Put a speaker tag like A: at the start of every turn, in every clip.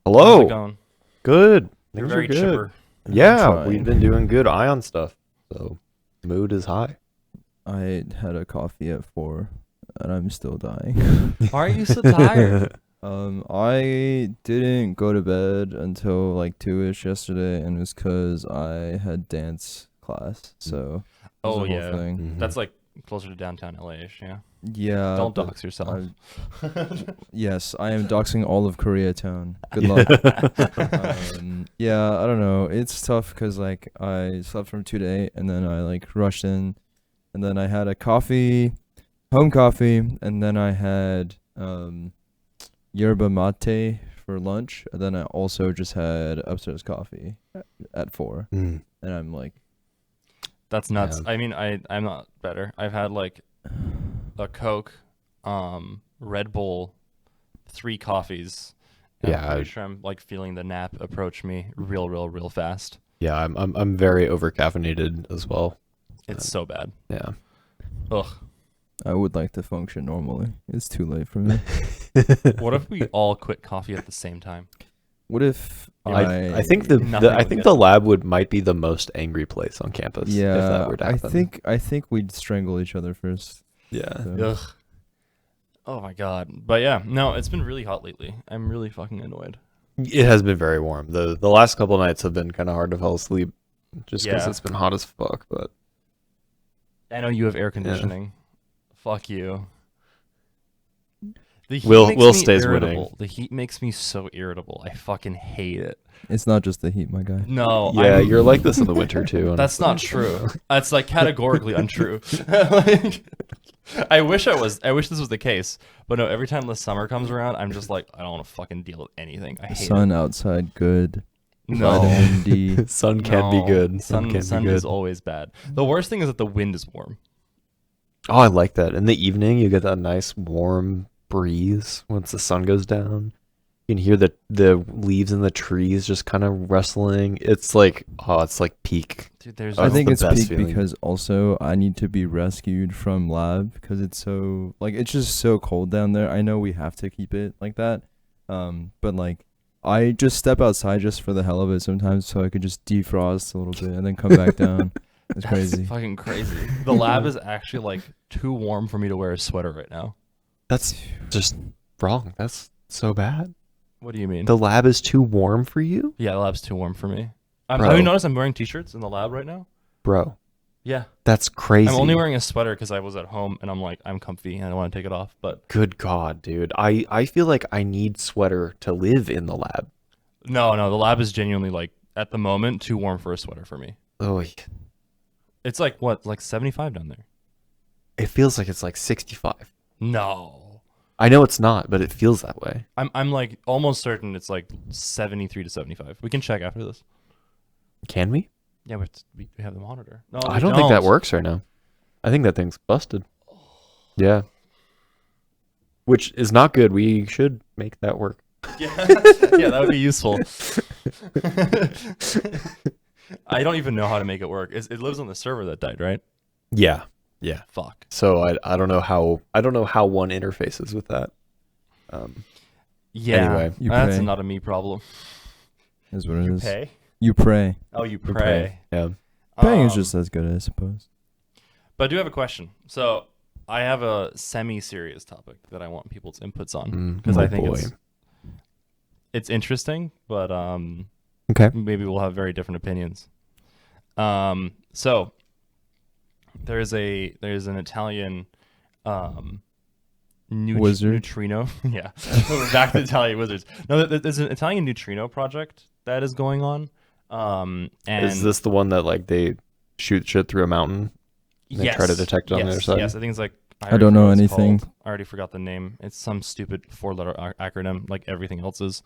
A: Hello.
B: How's it going?
A: Good.
B: You're
A: Things
B: very
A: are good.
B: chipper.
A: Yeah,
C: trying.
A: we've been doing good ion stuff. So mood is high.
C: I had a coffee at 4, and I'm still dying.
B: Why are you so tired?
C: I didn't go to bed until like 2ish yesterday, and it was 'cause I had dance class. So it was
B: Oh,
C: the whole
B: yeah.
C: thing.
A: Mhm.
B: That's like closer to downtown LA-ish, yeah.
C: Yeah.
B: Don't
C: but
B: dox yourself.
C: Yes, I am doxing all of Koreatown. Good luck. Yeah, I don't know. It's tough 'cause like I slept from 2 to 8, and then I like rushed in, and then I had a coffee, home coffee, and then I had yerba mate for lunch, and then I also just had upstairs coffee at 4,
A: Mm.
C: and I'm like,
B: That's nuts.
A: Yeah.
B: I mean, I'm not better. I've had like a Coke, Red Bull, 3 coffees. And
A: Yeah,
B: I'm pretty sure I'm like feeling the nap approach me real fast.
A: Yeah, I'm very over caffeinated as well.
B: It's so bad.
A: Yeah.
B: Ugh.
C: I would like to function normally. It's too late for me.
B: What if we all quit coffee at the same time?
C: What if
A: I think the
B: Nothing
A: I
B: would
A: think
B: get
A: the
B: done.
A: lab might be the most angry place on campus if
C: yeah,
A: that were to happen.
C: I think we'd strangle each other first.
A: Yeah.
C: So.
B: Ugh. Oh my god. But yeah, no, it's been really hot lately. I'm really fucking annoyed.
A: It has been very warm. The last couple nights have been kind of hard to fall asleep just because
B: Yeah.
A: it's been hot as fuck, but
B: I know you have air conditioning. Fuck you. The heat
A: Will
B: makes me
A: stays
B: irritable.
A: winning.
B: The heat makes me so irritable. I fucking hate it.
C: It's not just the heat, my guy.
B: No,
A: yeah, you're like this in the winter too.
B: That's
A: honestly.
B: not true. That's like categorically untrue. Like, I wish this was the case, but no. Every time the summer comes around, I'm just like, I don't want to fucking deal with anything. I hate
C: Sun outside, good.
B: it. No,
C: Vitamin D.
A: Sun can be
B: No.
A: good. Sun can
B: Sun
A: be good.
B: is always bad. The worst thing is that the wind is warm.
A: Oh, I like that. In the evening, you get that nice warm breeze once the sun goes down. You can hear the leaves in the trees just kind of rustling. It's like peak.
B: Dude, there's
A: Oh,
C: I
A: it's
C: think
A: the
C: it's
A: best
C: peak
A: feeling.
C: because also I need to be rescued from lab because it's so like it's just so cold down there. I know we have to keep it like that, but like I just step outside just for the hell of it sometimes so I could just defrost a little bit and then come back down. It's
B: That's
C: crazy.
B: fucking crazy. The lab is actually like too warm for me to wear a sweater right now.
A: That's just wrong. That's so bad.
B: What do you mean?
A: The lab is too warm for you,
B: Yeah, the lab's too warm for me. Have
A: Bro.
B: you noticed I'm wearing t-shirts in the lab right now?
A: bro.
B: Yeah.
A: That's crazy.
B: I'm only wearing a sweater because I was at home and I'm like, I'm comfy and I want to take it off. But
A: Good God, dude. I feel like I need sweater to live in the lab.
B: no, the lab is genuinely like, at the moment, too warm for a sweater for me.
A: Oh,
B: It's like, what, like 75 down there?
A: it feels like it's like 65.
B: No.
A: I know it's not, but it feels that way.
B: I'm like almost certain it's like 73 to 75. We can check after this.
A: Can we?
B: Yeah, we have the monitor. No,
A: I
B: we
A: don't think that works right now. I think that thing's busted. Yeah. Which is not good. We should make that work.
B: Yeah, yeah, that would be useful. I don't even know how to make it work. It lives on the server that died, right?
A: Yeah. Yeah.
B: Fuck.
A: So I don't know how one interfaces with that.
B: Yeah.
A: Anyway.
C: You
B: That's
C: pray.
B: not a me problem.
C: Is what it is.
B: Pay?
C: You pray.
B: Oh, you
A: We
B: pray.
A: Yeah.
C: Praying is just as good, I suppose.
B: But I do have a question. So I have a semi-serious topic that I want people's inputs on because I think it's interesting, but
A: Okay.
B: maybe we'll have very different opinions. So there's an Italian
C: Wizard?
B: neutrino. Yeah, back to Italian wizards. No, there's an Italian neutrino project that is going on. And
A: Is this the one that like they shoot shit through a mountain? and they try to detect it on the other side?
B: Yes, I think it's like
C: I don't know anything.
B: I already forgot the name. It's some stupid 4-letter acronym, like everything else is.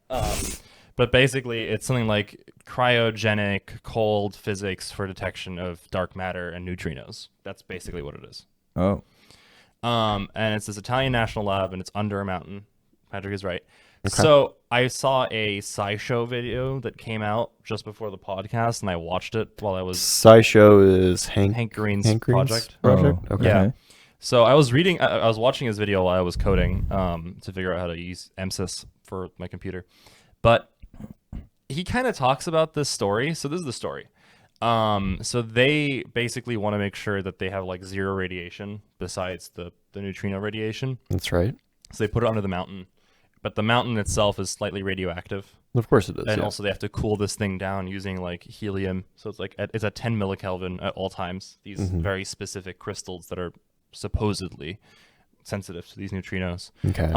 B: But basically, it's something like cryogenic cold physics for detection of dark matter and neutrinos. That's basically what it is.
C: Oh.
B: And it's this Italian national lab, and it's under a mountain. Patrick is right.
A: Okay.
B: So I saw a SciShow video that came out just before the podcast, and I watched it while I was
A: SciShow is
B: Hank Green's
A: Hank Green's
B: project.
A: project?
C: Oh,
A: Okay.
B: Yeah. So I was watching his video while I was coding to figure out how to use MSys for my computer. But he kind of talks about this story. So this is the story. So they basically want to make sure that they have like zero radiation besides the neutrino radiation.
A: That's right.
B: So they put it under the mountain, but the mountain itself is slightly radioactive.
A: Of course it is.
B: And
A: yeah.
B: also they have to cool this thing down using like helium. So it's like it's at 10 millikelvin at all times. These very specific crystals that are supposedly sensitive to these neutrinos.
A: Okay.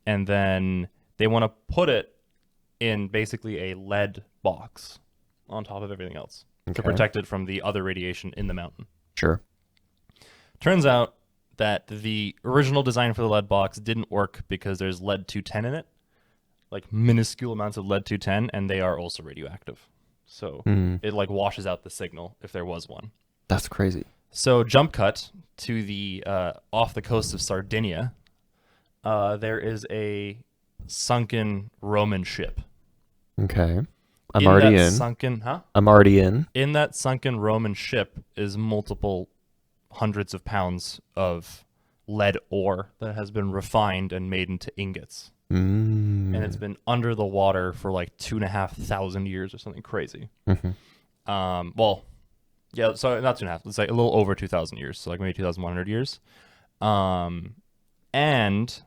B: And then they want to put it in basically a lead box on top of everything else to protect it from the other radiation in the mountain.
A: Sure.
B: Turns out that the original design for the lead box didn't work because there's lead-210 in it, like minuscule amounts of lead-210, and they are also radioactive. So it like washes out the signal if there was one.
A: That's crazy.
B: So jump cut to the off the coast of Sardinia. There is a sunken Roman ship.
A: Okay. I'm already in. I'm already in.
B: In that sunken Roman ship is multiple hundreds of pounds of lead ore that has been refined and made into ingots. And it's been under the water for like 2,500 years or something crazy. Well, yeah, so not 2.5. It's like a little over 2,000 years, so like maybe 2,100 years. And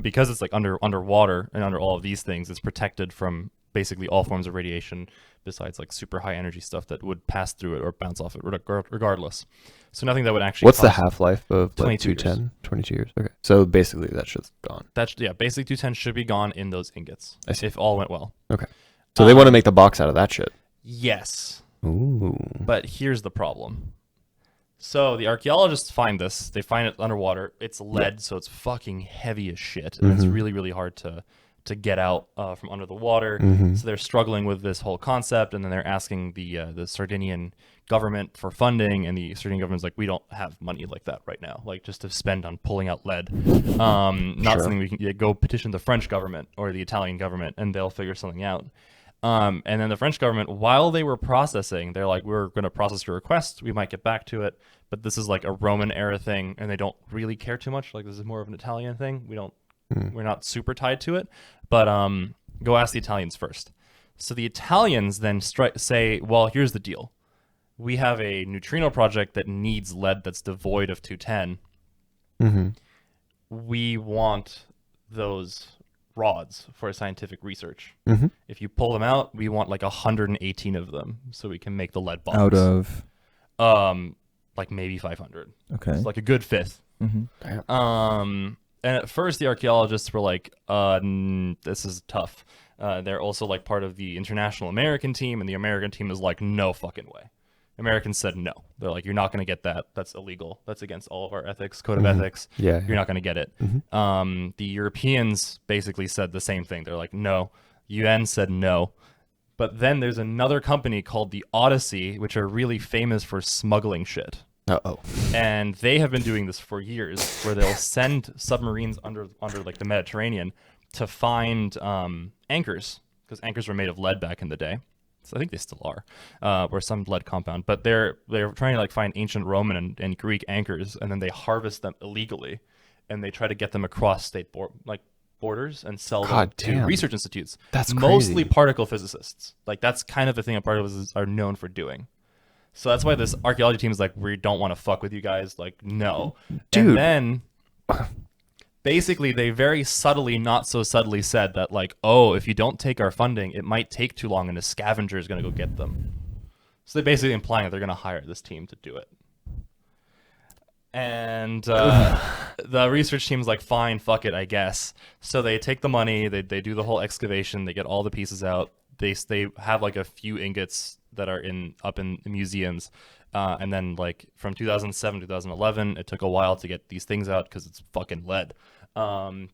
B: because it's like underwater and under all of these things, it's protected from basically all forms of radiation besides like super high energy stuff that would pass through it or bounce off it regardless. So nothing that would actually
A: What's the half-life of
B: 22 years.
A: 210? 22 years. Okay. So basically that shit's gone.
B: Basically 210 should be gone in those ingots
A: I see.
B: if all went well.
A: Okay. So they want to make the box out of that shit.
B: Yes.
A: Ooh.
B: But here's the problem. So the archaeologists find this. They find it underwater. It's lead, so it's fucking heavy as shit. And it's really, really hard to get out from under the water. So they're struggling with this whole concept, and then they're asking the Sardinian government for funding, and the Sardinian government's like, we don't have money like that right now, like just to spend on pulling out lead. Not something we can go petition the French government or the Italian government, and they'll figure something out. And then the French government, while they were processing, they're like, we're going to process your request. We might get back to it. But this is like a Roman era thing, and they don't really care too much. Like, this is more of an Italian thing. We're not super tied to it. But go ask the Italians first. So the Italians then say, well, here's the deal. We have a neutrino project that needs lead that's devoid of 210. We want those rods for scientific research. If you pull them out, we want like 118 of them so we can make the lead box.
C: Out of?
B: Like maybe 500.
C: Okay.
B: It's like a good fifth. And at first the archaeologists were like, this is tough. They're also like part of the international American team, and the American team is like, no fucking way. Americans said no. They're like, you're not going to get that. That's illegal. That's against all of our ethics, code of ethics.
A: Yeah.
B: You're not going to get it. The Europeans basically said the same thing. They're like, no. UN said no. But then there's another company called the Odyssey, which are really famous for smuggling shit.
A: Uh-oh.
B: And they have been doing this for years, where they'll send submarines under like the Mediterranean to find anchors, because anchors were made of lead back in the day. So I think they still are, or some lead compound. But they're trying to like find ancient Roman and Greek anchors, and then they harvest them illegally, and they try to get them across state borders and sell them to research institutes.
A: That's
B: mostly
A: crazy.
B: particle physicists. Like, that's kind of the thing that particle physicists are known for doing. So that's why this archaeology team is like, we don't want to fuck with you guys. Like, no.
A: Dude.
B: And then basically they very subtly, not so subtly said that like, oh, if you don't take our funding, it might take too long and a scavenger is going to go get them. So they're basically implying that they're going to hire this team to do it. And the research team's like, fine, fuck it, I guess. So they take the money, they do the whole excavation, they get all the pieces out. They have like a few ingots that are up in museums. And then like from 2007 to 2011, it took a while to get these things out because it's fucking lead.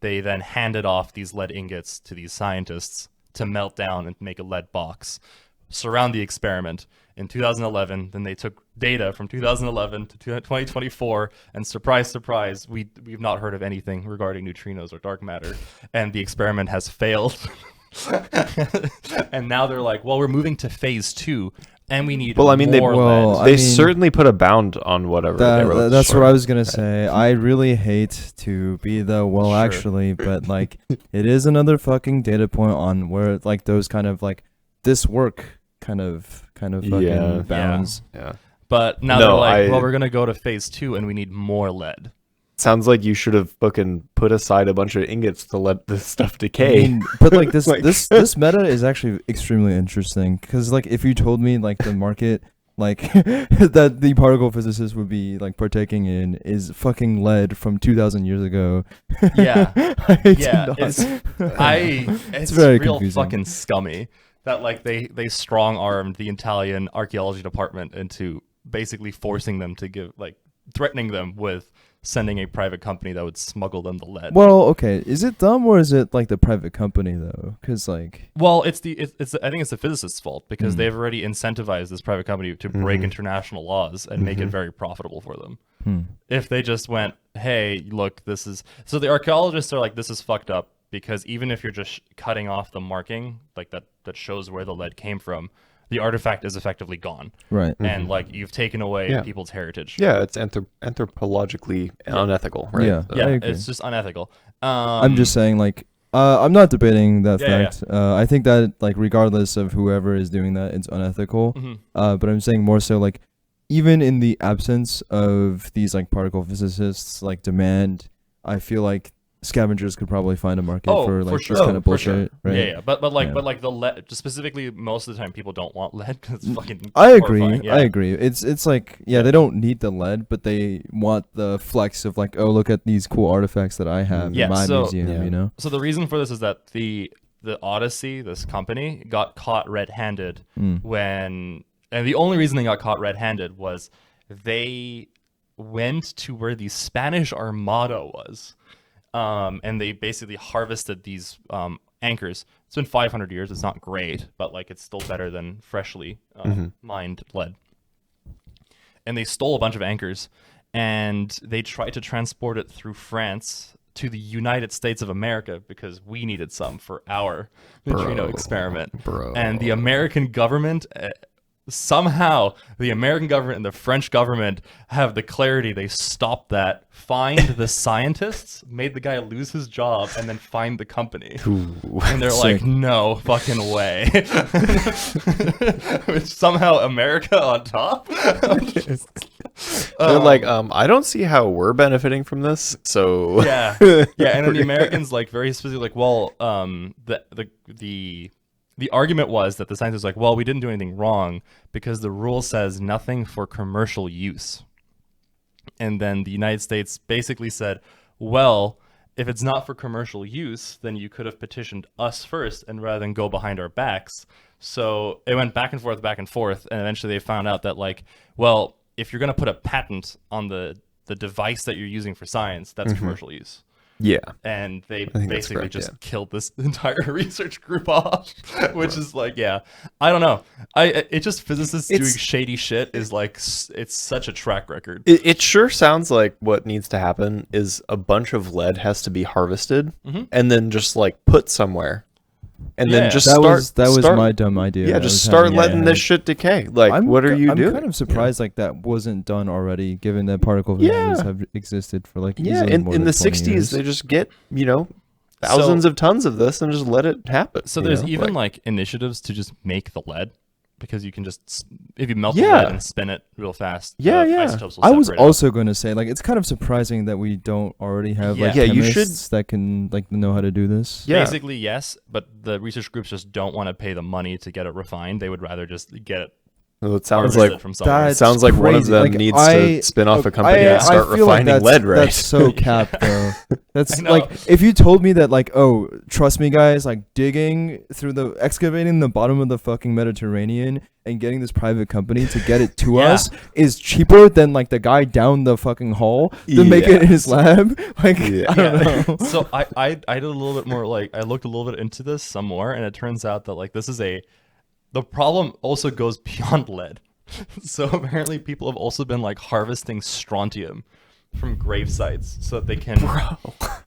B: They then handed off these lead ingots to these scientists to melt down and make a lead box, surround the experiment. In 2011, then they took data from 2011 to 2024, and surprise, surprise, we've not heard of anything regarding neutrinos or dark matter, and the experiment has failed. And now they're like, well, we're moving to phase 2, and we need
A: Well, I mean,
B: more lead.
A: They certainly put a bound on whatever they wrote.
C: That's what I was gonna say. I really hate to be the
B: Sure.
C: actually, but like it is another fucking data point on where like those kind of like this work kind of fucking
A: Yeah.
C: bounds.
A: Yeah.
B: But now they're like, well, we're gonna go to phase 2, and we need more lead.
A: Sounds like you should have fucking put aside a bunch of ingots to let this stuff decay.
C: I mean, but like this
A: Like-
C: this meta is actually extremely interesting because like if you told me like the market like that the particle physicist would be like partaking in is fucking lead from 2,000 years ago.
B: Yeah.
C: yeah,
B: It's
C: very
B: real
C: confusing.
B: fucking scummy that like they strong armed the Italian archaeology department into basically forcing them to give like threatening them with sending a private company that would smuggle them the lead.
C: Well, okay, is it dumb or is it like the private company though? Because like
B: Well, it's I think it's the physicist's fault because
C: Hmm.
B: they've already incentivized this private company to break
A: Mhm.
B: international laws and make it
A: Mhm.
B: very profitable for them.
C: hmm.
B: If they just went, hey, look, this is so the archaeologists are like, this is fucked up because even if you're just cutting off the marking like that shows where the lead came from, the artifact is effectively gone,
C: Right.
B: and like you've taken away
A: Yeah.
B: people's heritage.
A: Yeah, it's anthropologically unethical, right?
C: Yeah.
B: Yeah,
C: I agree.
B: it's just unethical.
C: I'm just saying like I'm not debating that
B: Yeah,
C: fact. I think that like regardless of whoever is doing that, it's unethical.
B: Mhm.
C: But I'm saying more so like even in the absence of these like particle physicists like demand, I feel like scavengers could probably find a market
B: Oh,
C: for
B: for
C: like
B: sure.
C: this kind of
B: For sure.
C: bullshit, right?
B: Yeah, but like
C: Yeah.
B: the lead specifically most of the time people don't want lead because it's fucking.
C: I agree.
B: horrifying. Yeah.
C: I agree. It's like they don't need the lead, but they want the flex of like, oh, look at these cool artifacts that I have
B: Yeah,
C: in my
B: so-
C: museum.
A: Yeah.
C: You know.
B: So the reason for this is that the Odyssey, this company, got caught red-handed
C: Mm.
B: and the only reason they got caught red-handed was they went to where the Spanish Armada was, and they basically harvested these anchors. It's been 500 years. It's not great, but like it's still better than freshly mined lead. And they stole a bunch of anchors, and they tried to transport it through France to the United States of America because we needed some for our neutrino experiment.
A: Bro.
B: And the American government, somehow, the American government and the French government have the clarity. They stopped that, fined the scientists, made the guy lose his job, and then fined the company. And they're like,
C: Sick.
B: no fucking way. Which somehow America on top.
A: They're like, I don't see how we're benefiting from this. So
B: yeah, yeah, and then the Americans like very specifically like, well, the argument was that the scientists like, well, we didn't do anything wrong because the rule says nothing for commercial use. And then the United States basically said, well, if it's not for commercial use, then you could have petitioned us first and rather than go behind our backs. So it went back and forth, and eventually they found out that like, well, if you're going to put a patent on the device that you're using for science, that's commercial use.
A: yeah.
B: And they
A: think that's
B: basically
A: correct,
B: just
A: yeah.
B: killed this entire research group off, which is like, yeah, I don't know. It just physicists doing shady shit is like, it's such a track record.
A: It sure sounds like what needs to happen is a bunch of lead has to be harvested and then just like put somewhere. And
B: Yeah.
A: then just
C: That
A: start.
C: was my dumb idea.
A: Yeah,
C: I
A: just
C: was
A: start
C: having.
A: letting this shit decay. Like, what are you doing?
C: I'm kind of surprised like that wasn't done already, given that particle
A: Yeah.
C: physicists have existed for like
A: Yeah,
C: easily more
A: in
C: than
A: the
C: 20
A: '60s,
C: years.
A: they just get thousands of tons of this and just let it happen.
B: So
A: you
B: there's
A: know?
B: even like initiatives to just make the lead because you can just, if you melt the
A: Yeah.
B: lead and spin it real fast,
A: Yeah,
B: the
A: yeah.
B: isotopes will
C: I was
B: separate out.
C: also going to say like it's kind of surprising that we don't already have like
B: Yeah.
A: Yeah, you should-
C: chemists that can like know how to do this.
A: Yeah.
B: Basically, yes, but the research groups just don't want to pay the money to get it refined. They would rather just get it
A: Well, it sounds
B: harvested
A: like
B: from somewhere.
C: That-
A: it sounds like one of
C: crazy.
A: them
C: Like,
A: needs
C: I-
A: to spin off a company
B: I
A: and start
C: feel like
A: refining lead, right?
C: That's so capped, though. That's
B: I know.
C: like if you told me that, like, oh, trust me, guys, like digging through excavating the bottom of the fucking Mediterranean and getting this private company to get it to
B: Yeah.
C: us is cheaper than like the guy down the fucking hall to make it in his lab. Like,
A: Yeah.
C: I don't know.
B: So I did a little bit more like I looked a little bit into this some more, and it turns out that like this is the problem also goes beyond lead. So apparently people have also been like harvesting strontium from grave sites so that they can.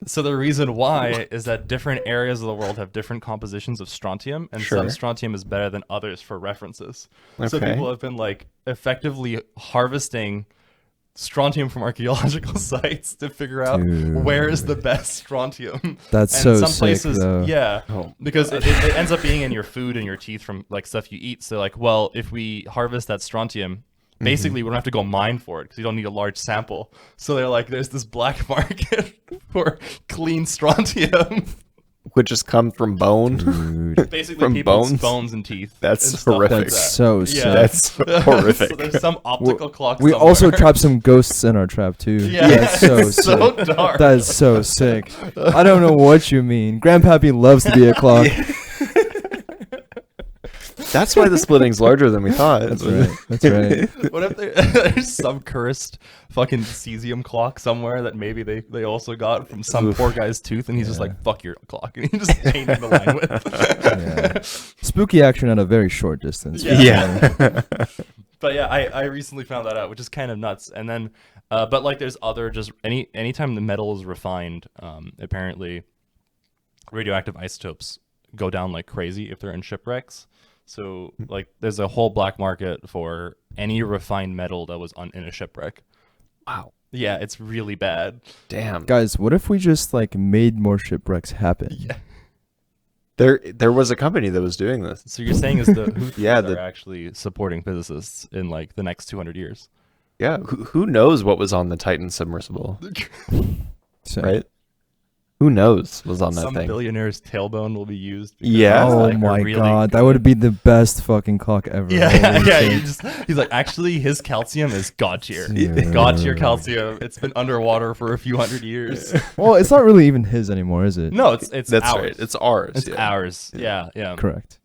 B: So the reason why is that different areas of the world have different compositions of strontium, and some strontium is better than others for references. So people have been like effectively harvesting strontium from archaeological sites to figure out where is the best strontium.
C: That's
B: and
C: so
B: some
C: sick,
B: places,
C: though.
B: yeah, because it ends up being in your food and your teeth from like stuff you eat. So like, well, if we harvest that strontium, basically we don't have to go mine for it because you don't need a large sample. So they're like, there's this black market for clean strontium.
A: Which just come from bone.
C: Dude.
B: Basically,
A: From
B: people's
A: bones?
B: bones and teeth.
A: That's
B: and stuff
A: horrific.
B: like
C: That's
B: that.
C: so sick.
B: Yeah.
A: That's horrific.
B: So there's some optical clock.
C: We
B: somewhere.
C: also trapped some ghosts in our trap too.
B: Yeah,
C: That's so
B: it's so
C: sick.
B: dark.
C: That is so sick. I don't know what you mean. Grandpappy loves to be a clock.
A: That's why the splitting's larger than we thought.
C: That's right. That's right.
B: What if there's some cursed fucking cesium clock somewhere that maybe they also got from some poor guy's tooth, and he's just like, fuck your clock, and he just painted the line with.
C: Yeah. Spooky action at a very short distance.
A: Yeah.
B: But yeah, I recently found that out, which is kind of nuts. And then, but like, there's other just anytime the metal is refined, apparently, radioactive isotopes go down like crazy if they're in shipwrecks. So like, there's a whole black market for any refined metal that was in a shipwreck.
A: Wow.
B: Yeah, it's really bad.
A: Damn.
C: Guys, what if we just like made more shipwrecks happen?
B: Yeah.
A: There was a company that was doing this.
B: So you're saying is the Houthis
A: Yeah,
B: are actually supporting physicists in like the next 200 years?
A: Yeah. Who knows what was on the Titan submersible?
C: So,
A: Right? Who knows was on that
B: Some
A: thing?
B: billionaire's tailbone will be used. because
A: Yeah.
B: it's,
C: Oh
B: like, a
C: my
B: really
C: god, that
B: good-
C: would be the best fucking clock ever.
B: Yeah,
C: Holy
B: yeah.
C: shit.
B: He's like, actually, his calcium is god tier.
C: Yeah.
B: God tier calcium. It's been underwater for a few hundred years.
C: Well, it's not really even his anymore, is it?
B: No, it's
A: That's
B: ours.
A: right. It's ours.
B: It's
A: yeah.
B: ours. Yeah, yeah.
C: Correct.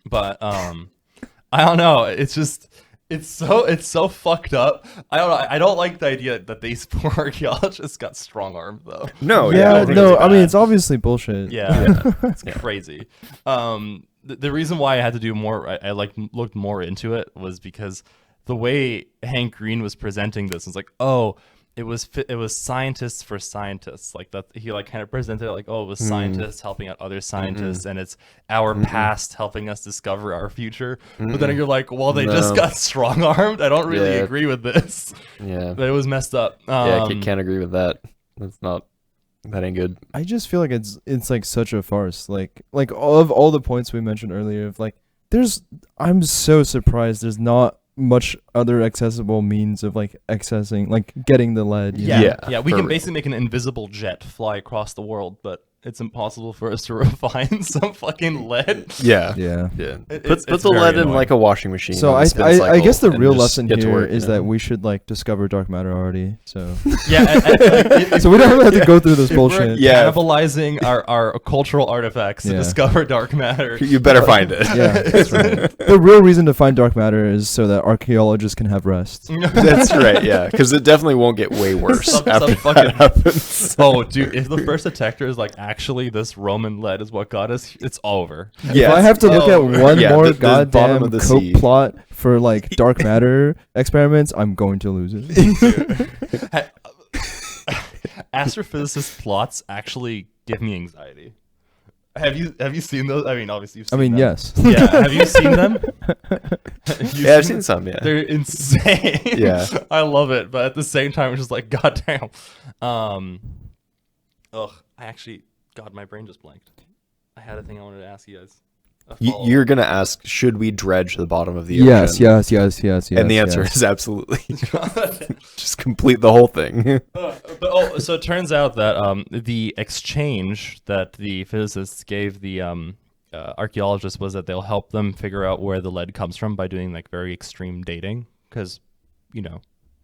B: But I don't know. It's just it's so fucked up. I don't know. I don't like the idea that these poor archaeologists got strong armed though.
A: No,
C: yeah,
A: yeah.
B: really
C: no, I mean
B: bad.
C: it's obviously bullshit.
B: Yeah, it's crazy. The reason why I had to do more, I like looked more into it, was because the way Hank Green was presenting this was like, oh, it was scientists for scientists, like that. He like kind of presented it like, oh, it was scientists helping out other scientists, and it's our past helping us discover our future. But then you're like, well, they just got strong armed. I don't really
A: Yeah.
B: agree with this.
A: Yeah.
B: But it was messed up.
A: Yeah, I can't agree with that. That ain't good.
C: I just feel like it's like such a farce. Like of all the points we mentioned earlier, of like I'm so surprised there's not much other accessible means of like accessing, like getting the lead. You know?
B: Yeah. We
A: for
B: can
A: real.
B: basically make an invisible jet fly across the world, but it's impossible for us to refine some fucking lead.
A: Yeah.
C: Yeah.
A: Yeah.
B: It's
A: Put the
B: very
A: lead in
B: annoying.
A: like a washing machine.
C: So
A: on
C: I
A: the spin
C: I guess the
A: cycle and
C: real
A: just
C: lesson
A: get to
C: here
A: work,
C: is
A: you know?
C: that we should like discover dark matter already. So
B: Yeah, and,
C: so we don't have to go through this
B: if we're
C: bullshit.
A: Yeah.
B: cannibalizing our cultural artifacts to
C: Yeah.
B: discover dark matter.
A: You better find it.
C: Yeah, that's right. The real reason to find dark matter is so that archaeologists can have rest.
A: That's right. Yeah, because it definitely won't get way worse
B: Some
A: after
B: fucking-
A: that happens.
B: Oh, dude! If the first detector is like actually this Roman lead is what got us, it's over.
C: If I have to look at one
A: Yeah,
C: more
A: the bottom
C: goddamn
A: of the
C: coke
A: sea.
C: plot for like dark matter experiments, I'm going to lose it.
B: Astrophysicist plots actually give me anxiety. Have you seen those? I mean, obviously you've
C: I
B: seen
C: mean,
B: them.
C: yes.
B: Yeah. Have you seen them?
A: Yeah, I've seen some. Yeah.
B: They're insane.
A: Yeah.
B: I love it, but at the same time, it's just like, goddamn. God, my brain just blanked. I had a thing I wanted to ask you guys.
A: You're gonna ask, should we dredge the bottom of the
C: Yes,
A: ocean?
C: yes.
A: And the answer is absolutely. Just complete the whole thing.
B: So it turns out that the exchange that the physicists gave the archaeologists was that they'll help them figure out where the lead comes from by doing like very extreme dating, because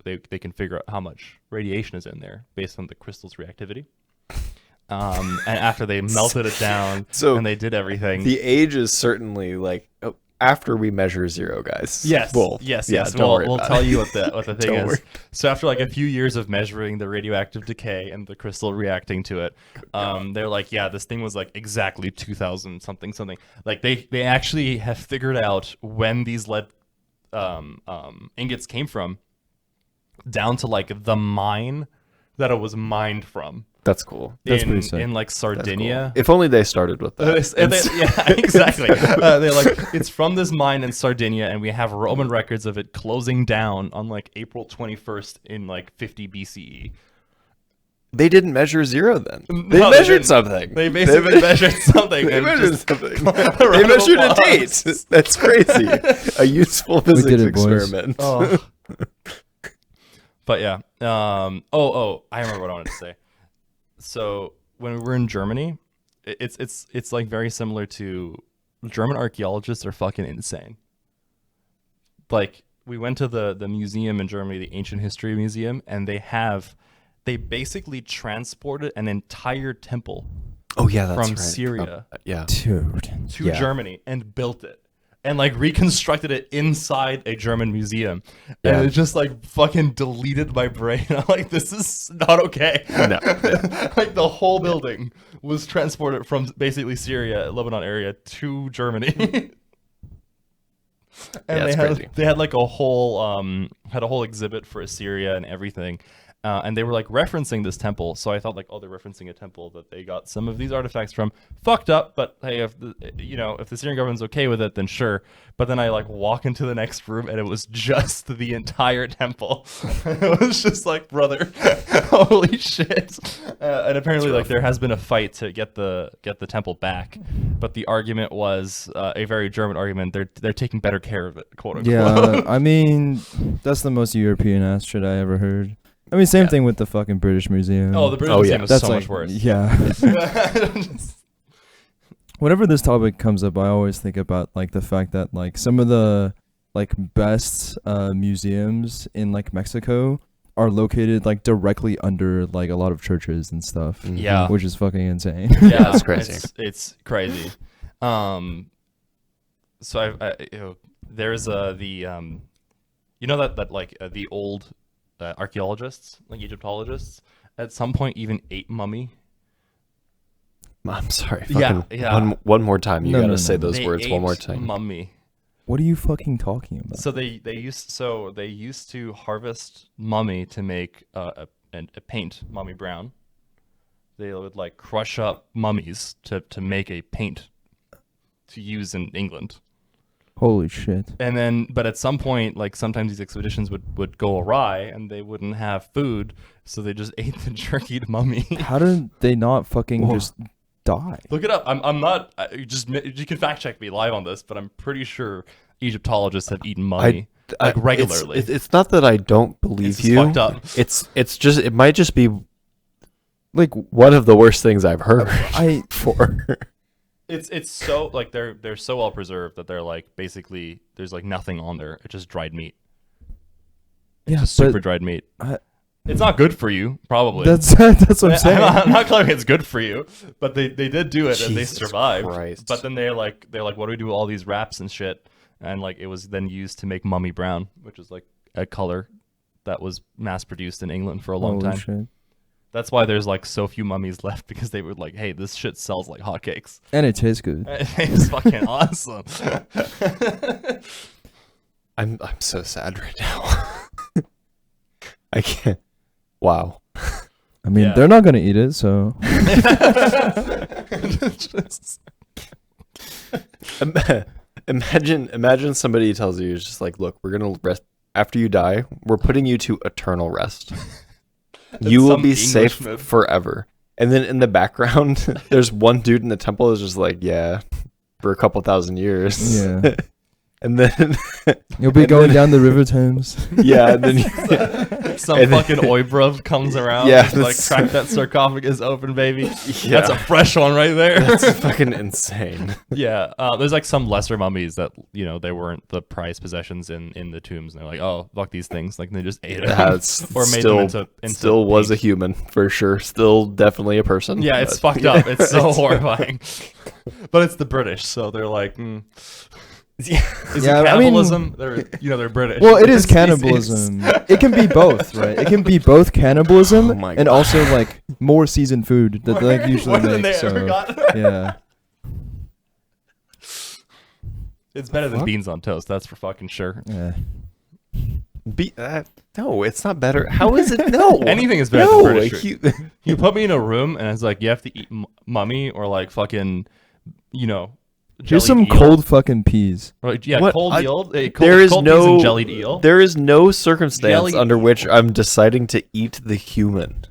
B: they can figure out how much radiation is in there based on the crystal's reactivity. And after they melted it down
A: So
B: and they did everything.
A: The age is certainly like after we measure zero, guys.
B: Yes.
A: Well,
B: yes.
A: yeah,
B: Yes.
A: don't worry
B: We'll
A: about
B: tell
A: it.
B: you what the thing
A: Don't
B: is.
A: worry.
B: So after like a few years of measuring the radioactive decay and the crystal reacting to it, they're like, yeah, this thing was like exactly 2000 something. Like they actually have figured out when these lead ingots came from, down to like the mine that it was mined from.
A: That's cool.
C: That's pretty sick.
B: In like Sardinia.
A: If only they started with that.
B: Yeah, exactly. They're like, it's from this mine in Sardinia, and we have Roman records of it closing down on like April 21st in like 50 BCE.
A: They didn't measure zero then. They
B: No,
A: measured
B: didn't.
A: something.
B: They basically measured something.
A: They
B: and
A: measured
B: just
A: something.
B: round
A: They
B: of
A: measured a
B: applause.
A: date. That's crazy. A useful
C: did
A: physics
C: it, boys.
A: experiment.
B: Oh. But yeah. I remember what I wanted to say. So when we were in Germany, it's like very similar to German archaeologists are fucking insane. Like we went to the museum in Germany, the Ancient History Museum, and they basically transported an entire temple
A: Oh yeah, that's
B: from
A: right.
B: Syria
A: Yeah.
C: Dude.
B: to
A: Yeah.
B: Germany and built it. And like reconstructed it inside a German museum.
A: Yeah.
B: And it just like fucking deleted my brain. I'm like, this is not okay.
A: No.
B: Like the whole building was transported from basically Syria, Lebanon area to Germany. And
A: Yeah, it's crazy.
B: they had like a whole exhibit for Assyria and everything. And they were like referencing this temple, so I thought like, oh, they're referencing a temple that they got some of these artifacts from. Fucked up, but hey, if the Syrian government's okay with it, then sure. But then I like walk into the next room, and it was just the entire temple. It was just like, brother, holy shit! And apparently, like there has been a fight to get the temple back, but the argument was a very German argument. They're taking better care of it, quote unquote.
C: Yeah, I mean, that's the most European ass shit I ever heard. I mean, same thing with the fucking British Museum.
B: Oh, the British
A: Oh,
B: Museum
A: yeah.
B: is
C: That's
B: so
C: like,
B: much worse.
C: Yeah. Whenever this topic comes up, I always think about like the fact that like some of the like best museums in like Mexico are located like directly under like a lot of churches and stuff.
A: Mhm.
B: Yeah.
C: Which is fucking insane.
B: Yeah,
A: That's crazy.
B: It's crazy. So there's the that like the old archaeologists, like Egyptologists, at some point even ate mummy.
A: I'm sorry.
B: Yeah,
A: Fucking
B: yeah.
A: One more time. You
C: No,
A: gotta
C: no,
A: say
C: no.
A: those
B: They
A: words one more
B: ate
A: time.
B: Mummy.
C: What are you fucking talking about?
B: So they used to harvest mummy to make a paint, mummy brown. They would like crush up mummies to make a paint to use in England.
C: Holy shit.
B: And then, but at some point, like sometimes these expeditions would go awry and they wouldn't have food, so they just ate the jerkied mummy.
C: How did they not fucking
A: Whoa.
C: just die?
B: Look it up. I'm not. You can fact check me live on this, but I'm pretty sure Egyptologists have eaten mummy like regularly.
A: It's not that I don't believe
B: It's just
A: you.
B: fucked up.
A: It's just it might just be
C: Like
A: one of the worst things I've heard.
C: I
A: for
B: It's so like they're so well preserved that they're like basically there's like nothing on there. It's just dried meat. It's
C: yeah,
B: just super
C: but
B: dried meat.
C: I-
B: It's not good for you, probably.
C: that's what I'm saying.
B: I'm not claiming it's good for you, but they did do it and they
A: Jesus
B: survived.
A: Christ.
B: But then they're like, what do we do with all these wraps and shit? And like it was then used to make mummy brown, which is like a color that was mass produced in England for a long
C: Holy
B: time.
C: shit.
B: That's why there's like so few mummies left, because they were like, hey, this shit sells like hotcakes.
C: And it tastes good.
B: It's fucking awesome.
A: I'm so sad right now. I can't. Wow.
C: I mean,
B: Yeah.
C: they're not gonna eat it, so
A: Imagine somebody tells you, it's just like, look, we're gonna rest after you die. We're putting you to eternal rest. You will
B: some
A: be safe
B: Englishman.
A: forever. And then in the background, there's one dude in the temple who's just like, yeah, for a couple thousand years.
C: yeah.
A: And then
C: You'll be
A: And
C: going
A: then-
C: down the river Thames.
A: yeah, and then
B: Some
A: And then-
B: fucking oibruv comes around,
A: Yeah,
B: and, like
A: that's-
B: crack that sarcophagus open, baby.
A: yeah,
B: That's a fresh one right there.
A: that's fucking insane.
B: Yeah, there's like some lesser mummies that they weren't the prized possessions in the tombs, and they're like, oh, fuck these things, like and they just ate it
A: That's
B: or made
A: still,
B: them into
A: still was a
B: paint.
A: human for sure. Still definitely a person.
B: Yeah, it's
A: but-
B: fucked up. It's so horrifying. But it's the British, so they're like, is
C: Yeah,
B: it
C: I mean-
B: cannibalism? They're British.
C: Well, it is
B: It's-
C: cannibalism. It can be both, right? It can be both cannibalism
A: Oh my
C: and
A: God.
C: also like more seasoned food that they like usually
B: More than
C: make.
B: they ever
C: So
B: got.
C: yeah,
B: It's better than
C: Fuck.
B: beans on toast. That's for fucking sure.
C: yeah.
A: No, it's not better. How is it? No.
B: Anything is better
A: No,
B: than British food.
A: you-
B: You put me in a room and it's like you have to eat mummy or like fucking, you know.
C: Here's
B: jellied
C: some
B: eel.
C: cold fucking peas.
B: Or, yeah,
A: What?
B: cold
A: I-
B: eel. Cold,
A: there is
B: cold peas
A: no
B: and jellied eel.
A: There is no circumstance
B: Jelly
A: under
B: eel.
A: which I'm deciding to eat the human.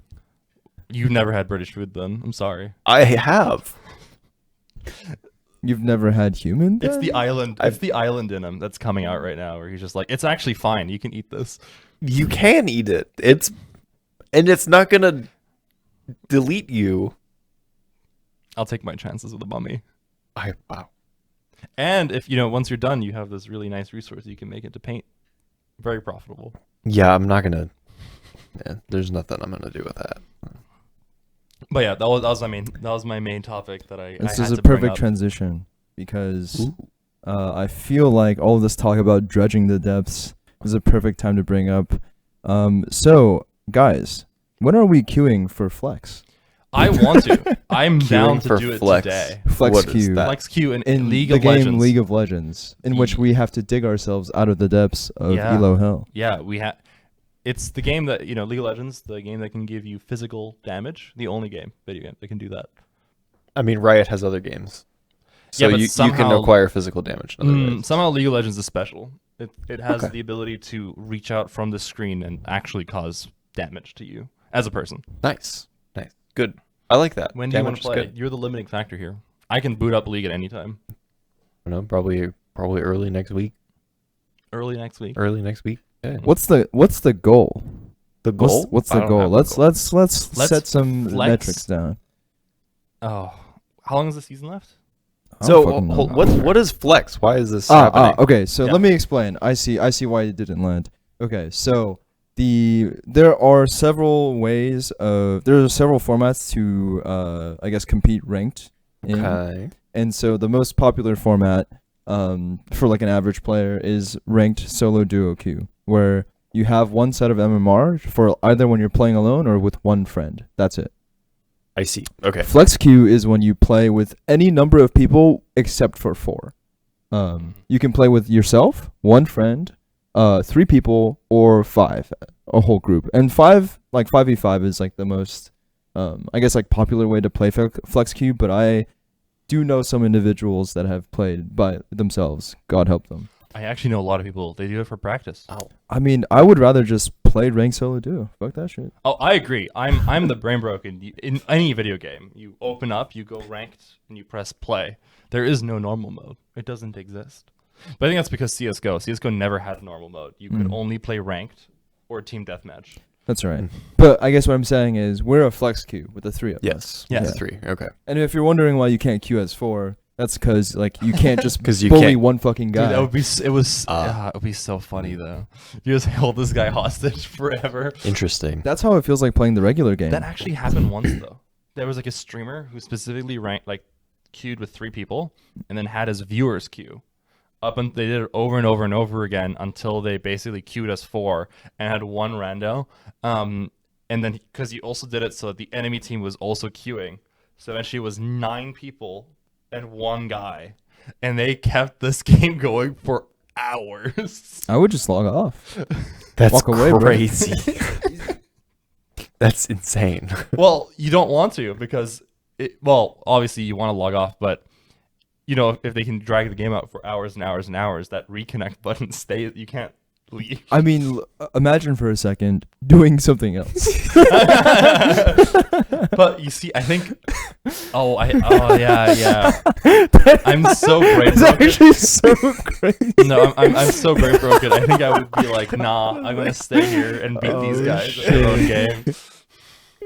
B: You've never had British food then. I'm sorry.
A: I have.
C: You've never had human?
B: It's
C: then?
B: the island. It's the island in him that's coming out right now, where he's just like, it's actually fine. You can eat this.
A: You can eat it. It's not gonna delete you.
B: I'll take my chances with the mummy.
A: Wow.
B: And if once you're done, you have this really nice resource you can make into paint. Very profitable.
A: Yeah, I'm not gonna. Yeah, there's nothing I'm gonna do with that.
B: But yeah, that was my main topic that I.
C: This
B: I
C: is
B: had
C: a
B: to bring
C: perfect
B: up.
C: transition because I feel like all this talk about dredging the depths is a perfect time to bring up. So, guys, when are we queuing for Flex?
B: I want to. I'm down
A: Queuing
B: to
A: for
B: do it
A: Flex.
B: today.
C: Flex
A: What is
C: queue.
A: that?
B: Flex Q in
C: In
B: League
C: the
B: of
C: game
B: Legends.
C: League of Legends, in which we have to dig ourselves out of the depths of
B: Yeah.
C: Elo Hell.
B: Yeah, we have. It's the game that League of Legends, the game that can give you physical damage. The only video game that can do that.
A: I mean, Riot has other games, so
B: Yeah, but
A: you can
B: somehow-
A: acquire physical damage. In other ways.
B: Somehow League of Legends is special. It has
A: Okay.
B: the ability to reach out from the screen and actually cause damage to you as a person.
A: Nice, good. I like that.
B: When do you want
A: Damage
B: to
A: is
B: play?
A: good.
B: You're the limiting factor here. I can boot up League at any time.
A: I don't know, probably early next week.
B: Early next week.
A: Yeah.
C: What's the goal?
A: the goal?
C: What's
A: I
C: the
A: don't
C: goal?
A: have a
C: Let's
A: goal.
B: Let's
C: set some
B: flex.
C: metrics down.
B: Oh, how long is the season left?
C: I don't
A: So
C: fucking know.
A: what is flex? Why is this happening?
C: Okay, so
B: Yeah.
C: let me explain. I see why it didn't land. Okay, so there are several formats to I guess compete ranked in.
A: Okay.
C: And so the most popular format for like an average player is ranked solo duo queue, where you have one set of MMR for either when you're playing alone or with one friend. That's it.
A: I see. Okay.
C: Flex queue is when you play with any number of people except for 4. You can play with yourself, one friend, 3 people, or 5, a whole group. And 5v5 is like the most, I guess, like popular way to play Flex queue. But I do know some individuals that have played by themselves. God help them.
B: I actually know a lot of people. They do it for practice.
A: Oh.
C: I mean, I would rather just play ranked solo duo. Fuck that shit.
B: Oh, I agree. I'm the brain broken. In any video game, you open up, you go ranked, and you press play. There is no normal mode. It doesn't exist. But I think that's because CS:GO never had normal mode. You could only play ranked or team deathmatch.
C: That's right. But I guess what I'm saying is we're a flex queue with the 3 of us.
A: Yes.
B: Yes.
A: Yeah. 3. Okay.
C: And if you're wondering why you can't queue as 4, that's because like you can't just
A: 'Cause you
C: bully
A: can't-
C: one fucking guy.
B: Dude, it would be so funny though. You just hold this guy hostage forever.
A: Interesting.
C: That's how it feels like playing the regular game.
B: That actually happened once though. There was like a streamer who specifically queued with 3 people and then had his viewers queue. They did it over and over and over again until they basically queued us 4 and had one rando. And then because he also did it so that the enemy team was also queuing. So eventually it was 9 people and 1 guy. And they kept this game going for hours.
C: I would just log off.
A: That's
C: Walk away, bro.
A: crazy. That's insane.
B: Well, you don't want to because obviously you want to log off, but if they can drag the game out for hours and hours and hours, that reconnect button stays. You can't leave.
C: I mean, imagine for a second doing something else.
B: But you see, I think. Yeah. I'm so brain
C: It's
B: broken.
C: actually so crazy.
B: No, I'm so brain broken. I think I would be like, nah, I'm gonna stay here and beat these guys at their own game.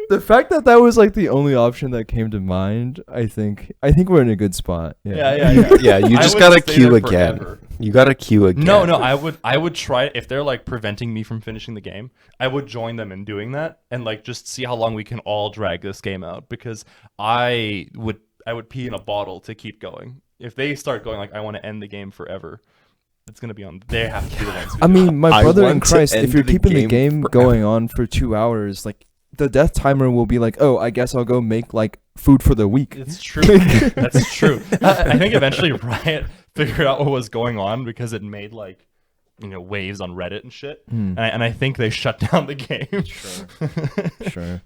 C: The fact that was like the only option that came to mind, I think we're in a good spot.
B: Yeah.
A: Yeah, you
B: I
A: just
B: would
A: gotta
B: stay
A: queue
B: there
A: again.
B: forever.
A: You gotta queue again.
B: No, I would try it if they're like preventing me from finishing the game. I would join them in doing that and like just see how long we can all drag this game out because I would pee in a bottle to keep going. If they start going like I want to end the game forever, it's gonna be on. They have to be the ones. Who
C: I
B: do
C: mean, my
A: I
C: brother in
A: want to
C: Christ, if
A: end
C: you're
A: the
C: keeping the
A: game
C: game
A: forever.
C: going on for 2 hours, like the death timer will be like, oh, I guess I'll go make like food for the week.
B: It's true. That's true. I think eventually Riot figured out what was going on because it made like waves on Reddit and shit.
C: Hmm.
B: And I think they shut down the game.
C: Sure.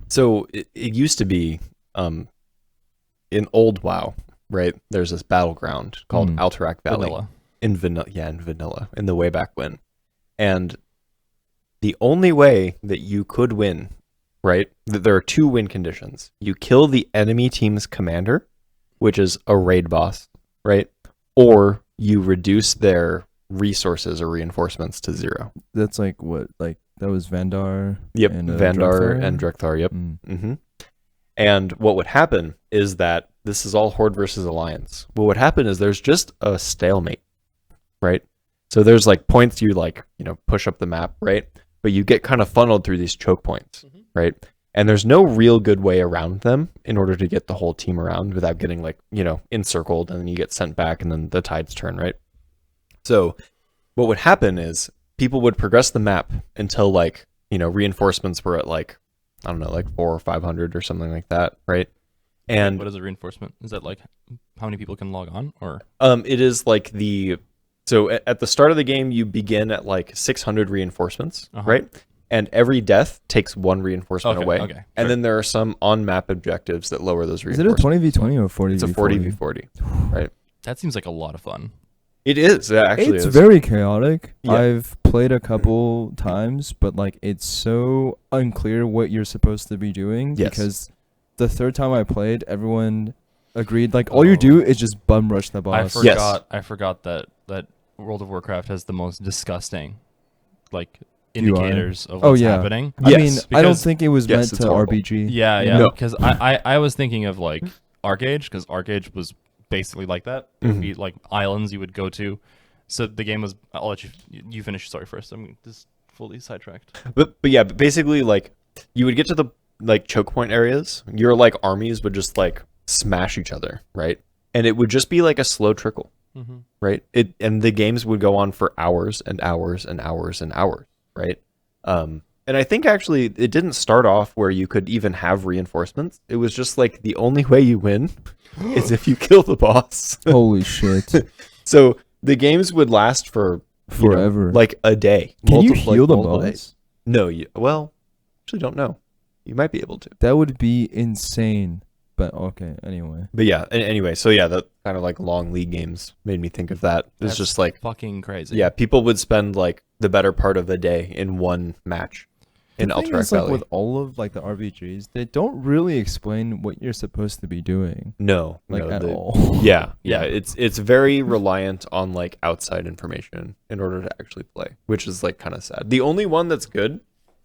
A: So it used to be in old WoW, right? There's this battleground called Alterac Valley.
B: Vanilla.
A: In vanilla, in the way back when. And the only way that you could win, right? There are 2 win conditions. You kill the enemy team's commander, which is a raid boss, right? Or you reduce their resources or reinforcements to 0.
C: That's like what? Like that was Vandar.
A: Yep,
C: and,
A: Vandar
C: Drekthar?
A: and Drekthar, yep.
C: Mm.
A: And what would happen is that this is all Horde versus Alliance. What would happen is there's just a stalemate, right? So there's like points you push up the map, right? But you get kind of funneled through these choke points, right? And there's no real good way around them in order to get the whole team around without getting encircled, and then you get sent back and then the tides turn, right? So what would happen is people would progress the map until reinforcements were at like 400 or 500 or something like that, right? And
B: what is a reinforcement? Is that like how many people can log on, or
A: it is like so at the start of the game you begin at like 600 reinforcements, right? And every death takes 1 reinforcement away.
B: Okay, sure.
A: And then there are some on-map objectives that lower those
C: Is it
A: reinforcements.
C: a 20v20 or 40v40?
A: It's a 40v40, right?
B: that seems like a lot of fun.
A: It is. It actually
C: It's
A: is.
C: very chaotic.
A: Yeah.
C: I've played a couple times, but like it's so unclear what you're supposed to be doing.
A: Yes.
C: Because the 3rd time I played, everyone agreed like all you do is just bum rush the boss.
B: I forgot that World of Warcraft has the most disgusting like
C: UI.
B: indicators of what's
C: yeah.
B: happening.
C: I
A: Yes,
C: mean, I don't
B: because-
C: think it was
A: Yes,
C: meant
A: it's
C: to
A: horrible.
C: RPG.
B: Yeah,
A: No.
B: because I was thinking of like Archage, because Archage was basically like that. It would be like islands you would go to. So the game was. I'll let you finish your story first. I'm just fully sidetracked.
A: But basically like you would get to the like choke point areas. Your like armies would just like smash each other, right? And it would just be like a slow trickle, right? And the games would go on for hours and hours and hours and hours, right? And I think actually it didn't start off where you could even have reinforcements. It was just like the only way you win is if you kill the boss.
C: Holy shit.
A: So the games would last for
C: Forever.
A: like a day.
C: Can you
A: Multiple-
C: heal the
A: multiple
C: boss?
A: days. No, actually don't know. You might be able to.
C: That would be insane. But okay, anyway.
A: But yeah, anyway, so yeah, the kind of like long league games made me think of that. It's
B: That's
A: just like,
B: fucking crazy.
A: yeah, people would spend like the better part of the day in one match in
C: The thing
A: Alterac
C: is, like,
A: Valley.
C: with all of like the RPGs, they don't really explain what you're supposed to be doing,
A: No,
C: like at
A: the-
C: all.
A: Yeah,
B: Yeah.
A: it's very reliant on like outside information in order to actually play, which is like kind of sad. The only one that's good,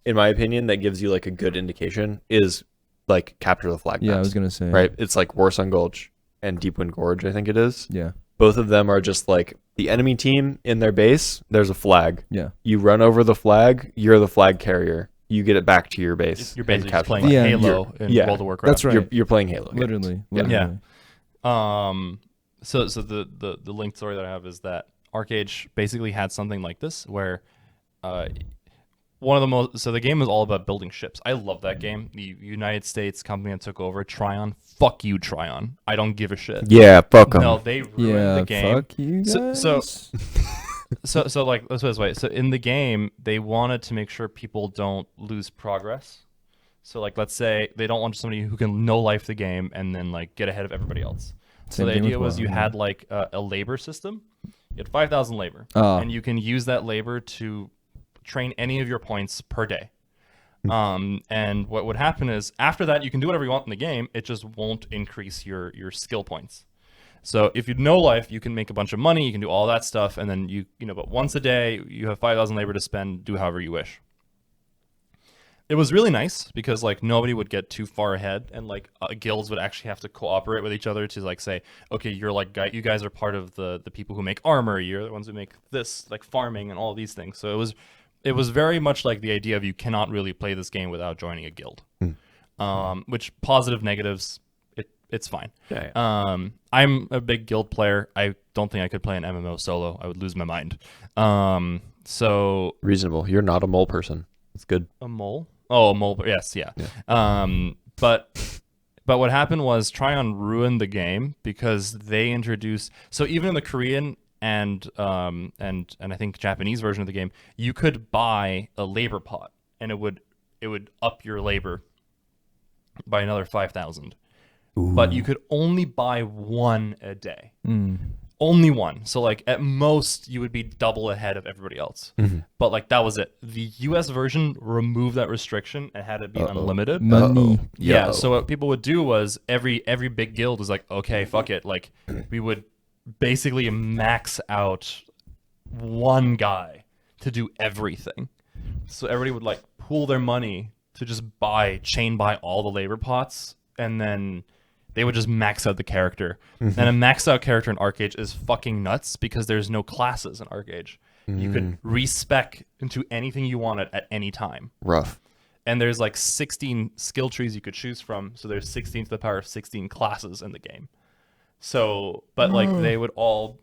A: in my opinion, that gives you like a good indication is like Capture the Flag
C: Yeah, I
A: maps,
C: was gonna say.
A: right? It's like Warsun Gulch and Deepwind Gorge, I think it is.
C: Yeah.
A: Both of them are just like the enemy team in their base. There's a flag.
C: Yeah.
A: You run over the flag. You're the flag carrier. You get it back to your base.
B: You're
A: and
B: basically just
A: capture the
B: playing
A: flag.
C: Yeah.
B: Halo in
A: yeah.
B: World of Warcraft.
C: That's right.
A: You're playing Halo. yeah.
C: Literally.
A: Yeah.
C: Literally.
B: So the linked story that I have is that Archage basically had something like this where the game is all about building ships. I love that game. The United States company that took over, Tryon, fuck you, Tryon. I don't give a shit.
A: Yeah, fuck 'em.
B: No, they ruined
C: Yeah.
B: the game.
C: Fuck you guys.
B: So like let's put it this way. So in the game, they wanted to make sure people don't lose progress. So like let's say they don't want somebody who can no life the game and then like get ahead of everybody else. So
C: Same
B: the
C: thing
B: idea
C: with
B: was
C: WoW,
B: you
C: yeah.
B: had like a labor system. You had 5,000 labor,
C: Ah.
B: and you can use that labor to train any of your points per day. And what would happen is after that you can do whatever you want in the game. It just won't increase your skill points. So if you know life, you can make a bunch of money, you can do all that stuff, and then but once a day you have 5,000 labor to spend, do however you wish. It was really nice because like nobody would get too far ahead, and like guilds would actually have to cooperate with each other to like say, okay, you're like you guys are part of the people who make armor, you're the ones who make this, like farming and all these things. So it was very much like the idea of you cannot really play this game without joining a guild. Which positive, negatives, it's fine.
A: Yeah.
B: I'm a big guild player. I don't think I could play an MMO solo. I would lose my mind. So
A: Reasonable. You're not a mole person. It's good.
B: a mole? Oh, a mole. Yes, yeah. But what happened was Tryon ruined the game because they introduced. So even in the Korean and I think Japanese version of the game, you could buy a labor pot, and it would up your labor by another 5,000. But you could only buy one a day. Only one. So like at most you would be double ahead of everybody else. But like that was it. The US version removed that restriction and had it be unlimited.
C: Money.
B: Yeah, so what people would do was every big guild was like, okay, fuck it. Like we would basically max out one guy to do everything. So everybody would like pool their money to just chain buy all the labor pots, and then they would just max out the character. And a maxed out character in Archage is fucking nuts because there's no classes in Archage. You could respec into anything you wanted at any time.
A: Rough.
B: And there's like 16 skill trees you could choose from. So there's 16 to the power of 16 classes in the game. So, but like they would all,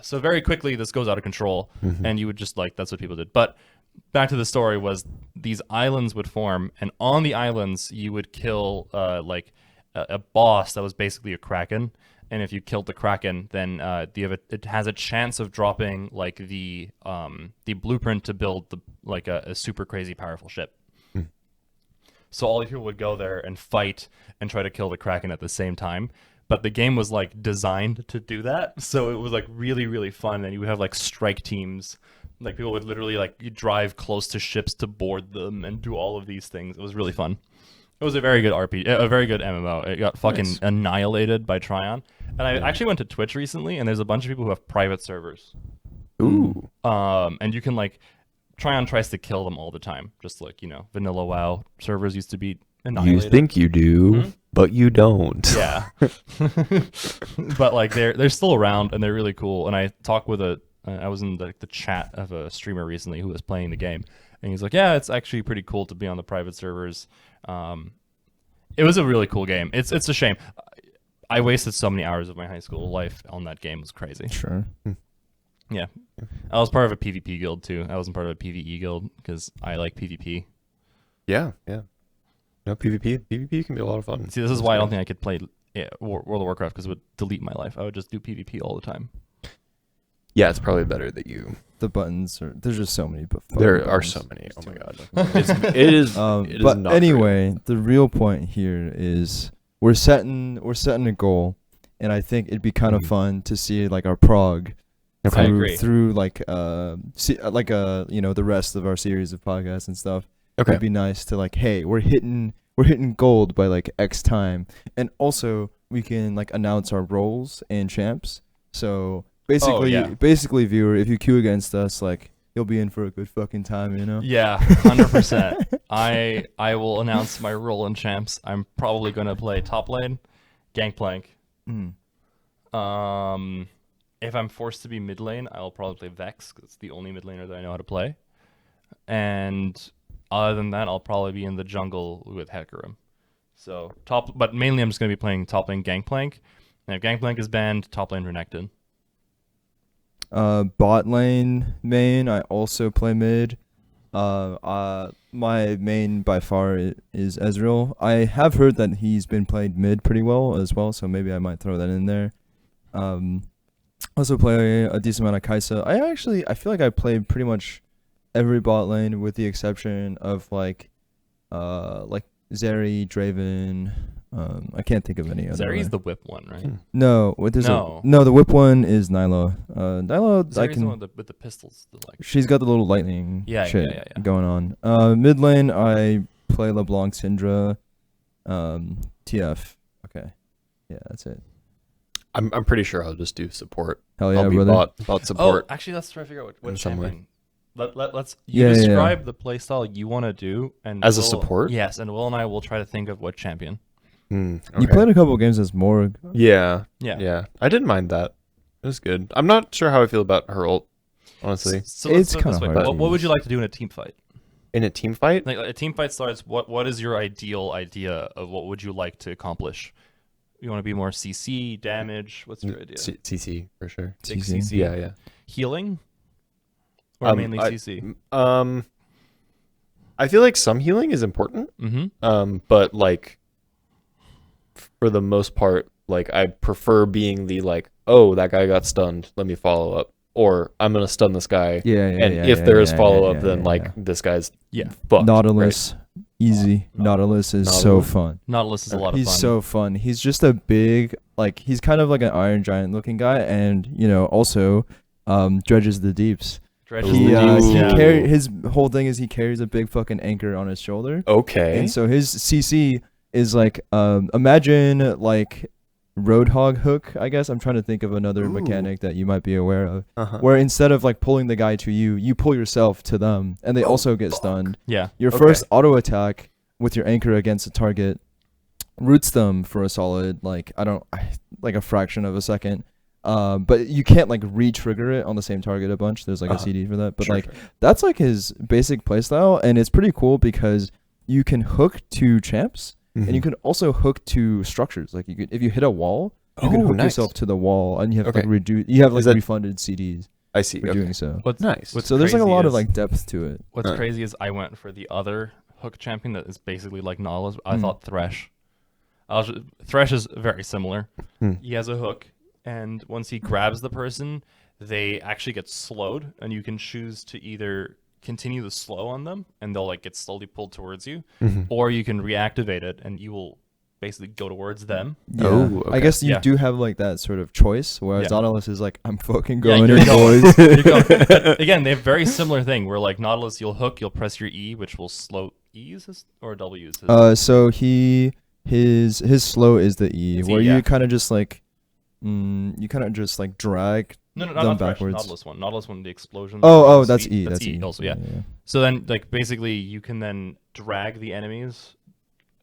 B: so very quickly this goes out of control, and you would just like, that's what people did. But back to the story was these islands would form, and on the islands you would kill like a boss that was basically a kraken, and if you killed the kraken, then it has a chance of dropping like the blueprint to build a super crazy powerful ship. So all these people would go there and fight and try to kill the kraken at the same time. But the game was like designed to do that, so it was like really, really fun. And you would have like strike teams, like people would literally like drive close to ships to board them and do all of these things. It was really fun. It was a very good RPG, a very good MMO. It got fucking annihilated by Tryon. And I actually went to Twitch recently, and there's a bunch of people who have private servers.
A: Ooh.
B: And you can like, Tryon tries to kill them all the time, just like, vanilla WoW servers used to be annihilated.
A: You think you do, but you don't.
B: Yeah. But like they're still around, and they're really cool. And I talked with I was in the chat of a streamer recently who was playing the game, and he's like, yeah, it's actually pretty cool to be on the private servers. It was a really cool game. It's a shame. I wasted so many hours of my high school life on that game. It was crazy.
C: Sure.
B: Yeah. I was part of a PvP guild too. I wasn't part of a PvE guild because I like PvP.
A: Yeah. No, PvP can be a lot of fun.
B: See, this is why I don't think I could play World of Warcraft, because it would delete my life. I would just do PvP all the time.
A: Yeah, it's probably better that you.
C: The buttons there's just so many. But
A: There are
C: buttons.
A: so many. Oh my god. It is.
C: But
A: not
C: anyway, the real point here is we're setting a goal, and I think it'd be kind of fun to see like our prog
A: Okay.
B: I agree.
C: through like the rest of our series of podcasts and stuff.
A: Okay.
C: It'd be nice to like, hey, we're hitting gold by like X time, and also we can like announce our roles and champs. So basically, viewer, if you queue against us, like you'll be in for a good fucking time,
B: Yeah, 100%. I will announce my role in champs. I'm probably gonna play top lane, Gangplank. If I'm forced to be mid lane, I'll probably play Vex, because it's the only mid laner that I know how to play. And other than that, I'll probably be in the jungle with Hecarim. So but mainly I'm just gonna be playing top lane Gangplank. And if Gangplank is banned, top lane Renekton.
C: Bot lane main, I also play mid. My main by far is Ezreal. I have heard that he's been played mid pretty well as well, so maybe I might throw that in there. Also play a decent amount of Kai'Sa. I feel like I played pretty much every bot lane with the exception of like Zeri, Draven. I can't think of any other.
B: Zeri's the whip one, right?
C: No, the whip one is Nyla. Nyla,
B: Zeri's the one with the pistols.
C: She's got the little lightning shit going on. Mid lane, I play LeBlanc, Syndra, TF. Okay, yeah, that's it.
A: I'm pretty sure I'll just do support.
C: Hell yeah,
A: I'll be
C: brother.
A: bot support.
B: Oh, actually, let's try to figure out what
A: in some way.
B: champion. Let's
C: Yeah,
B: describe the playstyle you want to do, and
A: As a support?
B: Yes, and Will and I will try to think of what champion.
C: You
A: Okay.
C: played a couple of games as Morg.
A: Yeah.
B: Yeah.
A: I didn't mind that. It was good. I'm not sure how I feel about her ult, honestly.
B: So let's
C: It's
B: put it this
C: kinda
B: way.
C: hard
B: What
C: to
B: would you like to do in a team fight?
A: In a team fight?
B: Like a team fight starts. What is your ideal idea of what would you like to accomplish? You want to be more CC damage? What's your idea?
A: CC for sure.
B: Big
C: CC.
B: CC.
A: Yeah.
B: Healing, or mainly
A: I-
B: CC.
A: I feel like some healing is important.
B: Mm-hmm.
A: But like for the most part, like I prefer being the like, oh, that guy got stunned, let me follow up or I'm gonna stun this guy.
C: Yeah,
A: And if there is follow up, then like
C: yeah.
A: this guy's
B: Yeah.
A: fucked.
C: Nautilus, easy. Nautilus is so
A: Nautilus.
C: fun.
B: Nautilus is a lot of
C: He's
B: fun.
C: so fun. He's just a big, like, he's kind of like an Iron Giant looking guy, and also dredges the deeps.
B: Dredges
C: He
B: the deeps, yeah.
C: his whole thing is he carries a big fucking anchor on his shoulder,
A: Okay.
C: and so his CC is like imagine like Roadhog hook. I guess I'm trying to think of another
A: Ooh.
C: mechanic that you might be aware of,
A: Uh-huh.
C: where instead of like pulling the guy to you, you pull yourself to them, and they also get stunned.
B: Yeah.
C: Your
A: Okay.
C: first auto attack with your anchor against a target roots them for a solid like a fraction of a second. But you can't like re-trigger it on the same target a bunch. There's like a CD for that. But
A: Sure,
C: like
A: sure.
C: that's like his basic playstyle, and it's pretty cool because you can hook to champs and you
A: Mhm.
C: can also hook to structures. Like you could, if you hit a wall, you can
A: Oh,
C: hook
A: nice.
C: yourself to the wall, and you have
A: Okay.
C: like you have like
A: Is that-
C: refunded CDs
A: I see.
C: for
A: Okay.
C: doing so.
B: What's
A: Nice.
B: What's
C: So there's like a
B: crazy
C: lot of
B: is-
C: like depth to it.
B: What's
A: Right.
B: crazy is I went for the other hook champion that is basically like Nautilus. I
C: Mm.
B: thought Thresh. Thresh is very similar.
A: Hmm.
B: He has a hook, and once he grabs the person, they actually get slowed, and you can choose to either continue the slow on them, and they'll like get slowly pulled towards you,
A: Mhm.
B: or you can reactivate it, and you will basically go towards them.
C: Yeah.
A: Oh,
C: I
A: okay.
C: guess you
B: Yeah.
C: do have like that sort of choice, whereas
B: Yeah.
C: Nautilus is like, I'm fucking
B: Yeah,
C: going
B: you're
C: in,
B: going.
C: boys.
B: You go. But again, they have very similar thing where like Nautilus, you'll hook, you'll press your E, which will slow E's his, or W's. His.
C: So his slow is the E,
B: It's E,
C: where
B: yeah.
C: you kind of just like drag.
B: No,
C: them
B: not Thresh,
C: backwards.
B: Nautilus one. Nautilus one, the explosion.
C: Oh,
B: the
C: that's
B: speed-
C: E. That's E.
B: Also, yeah. So then, like, basically, you can then drag the enemies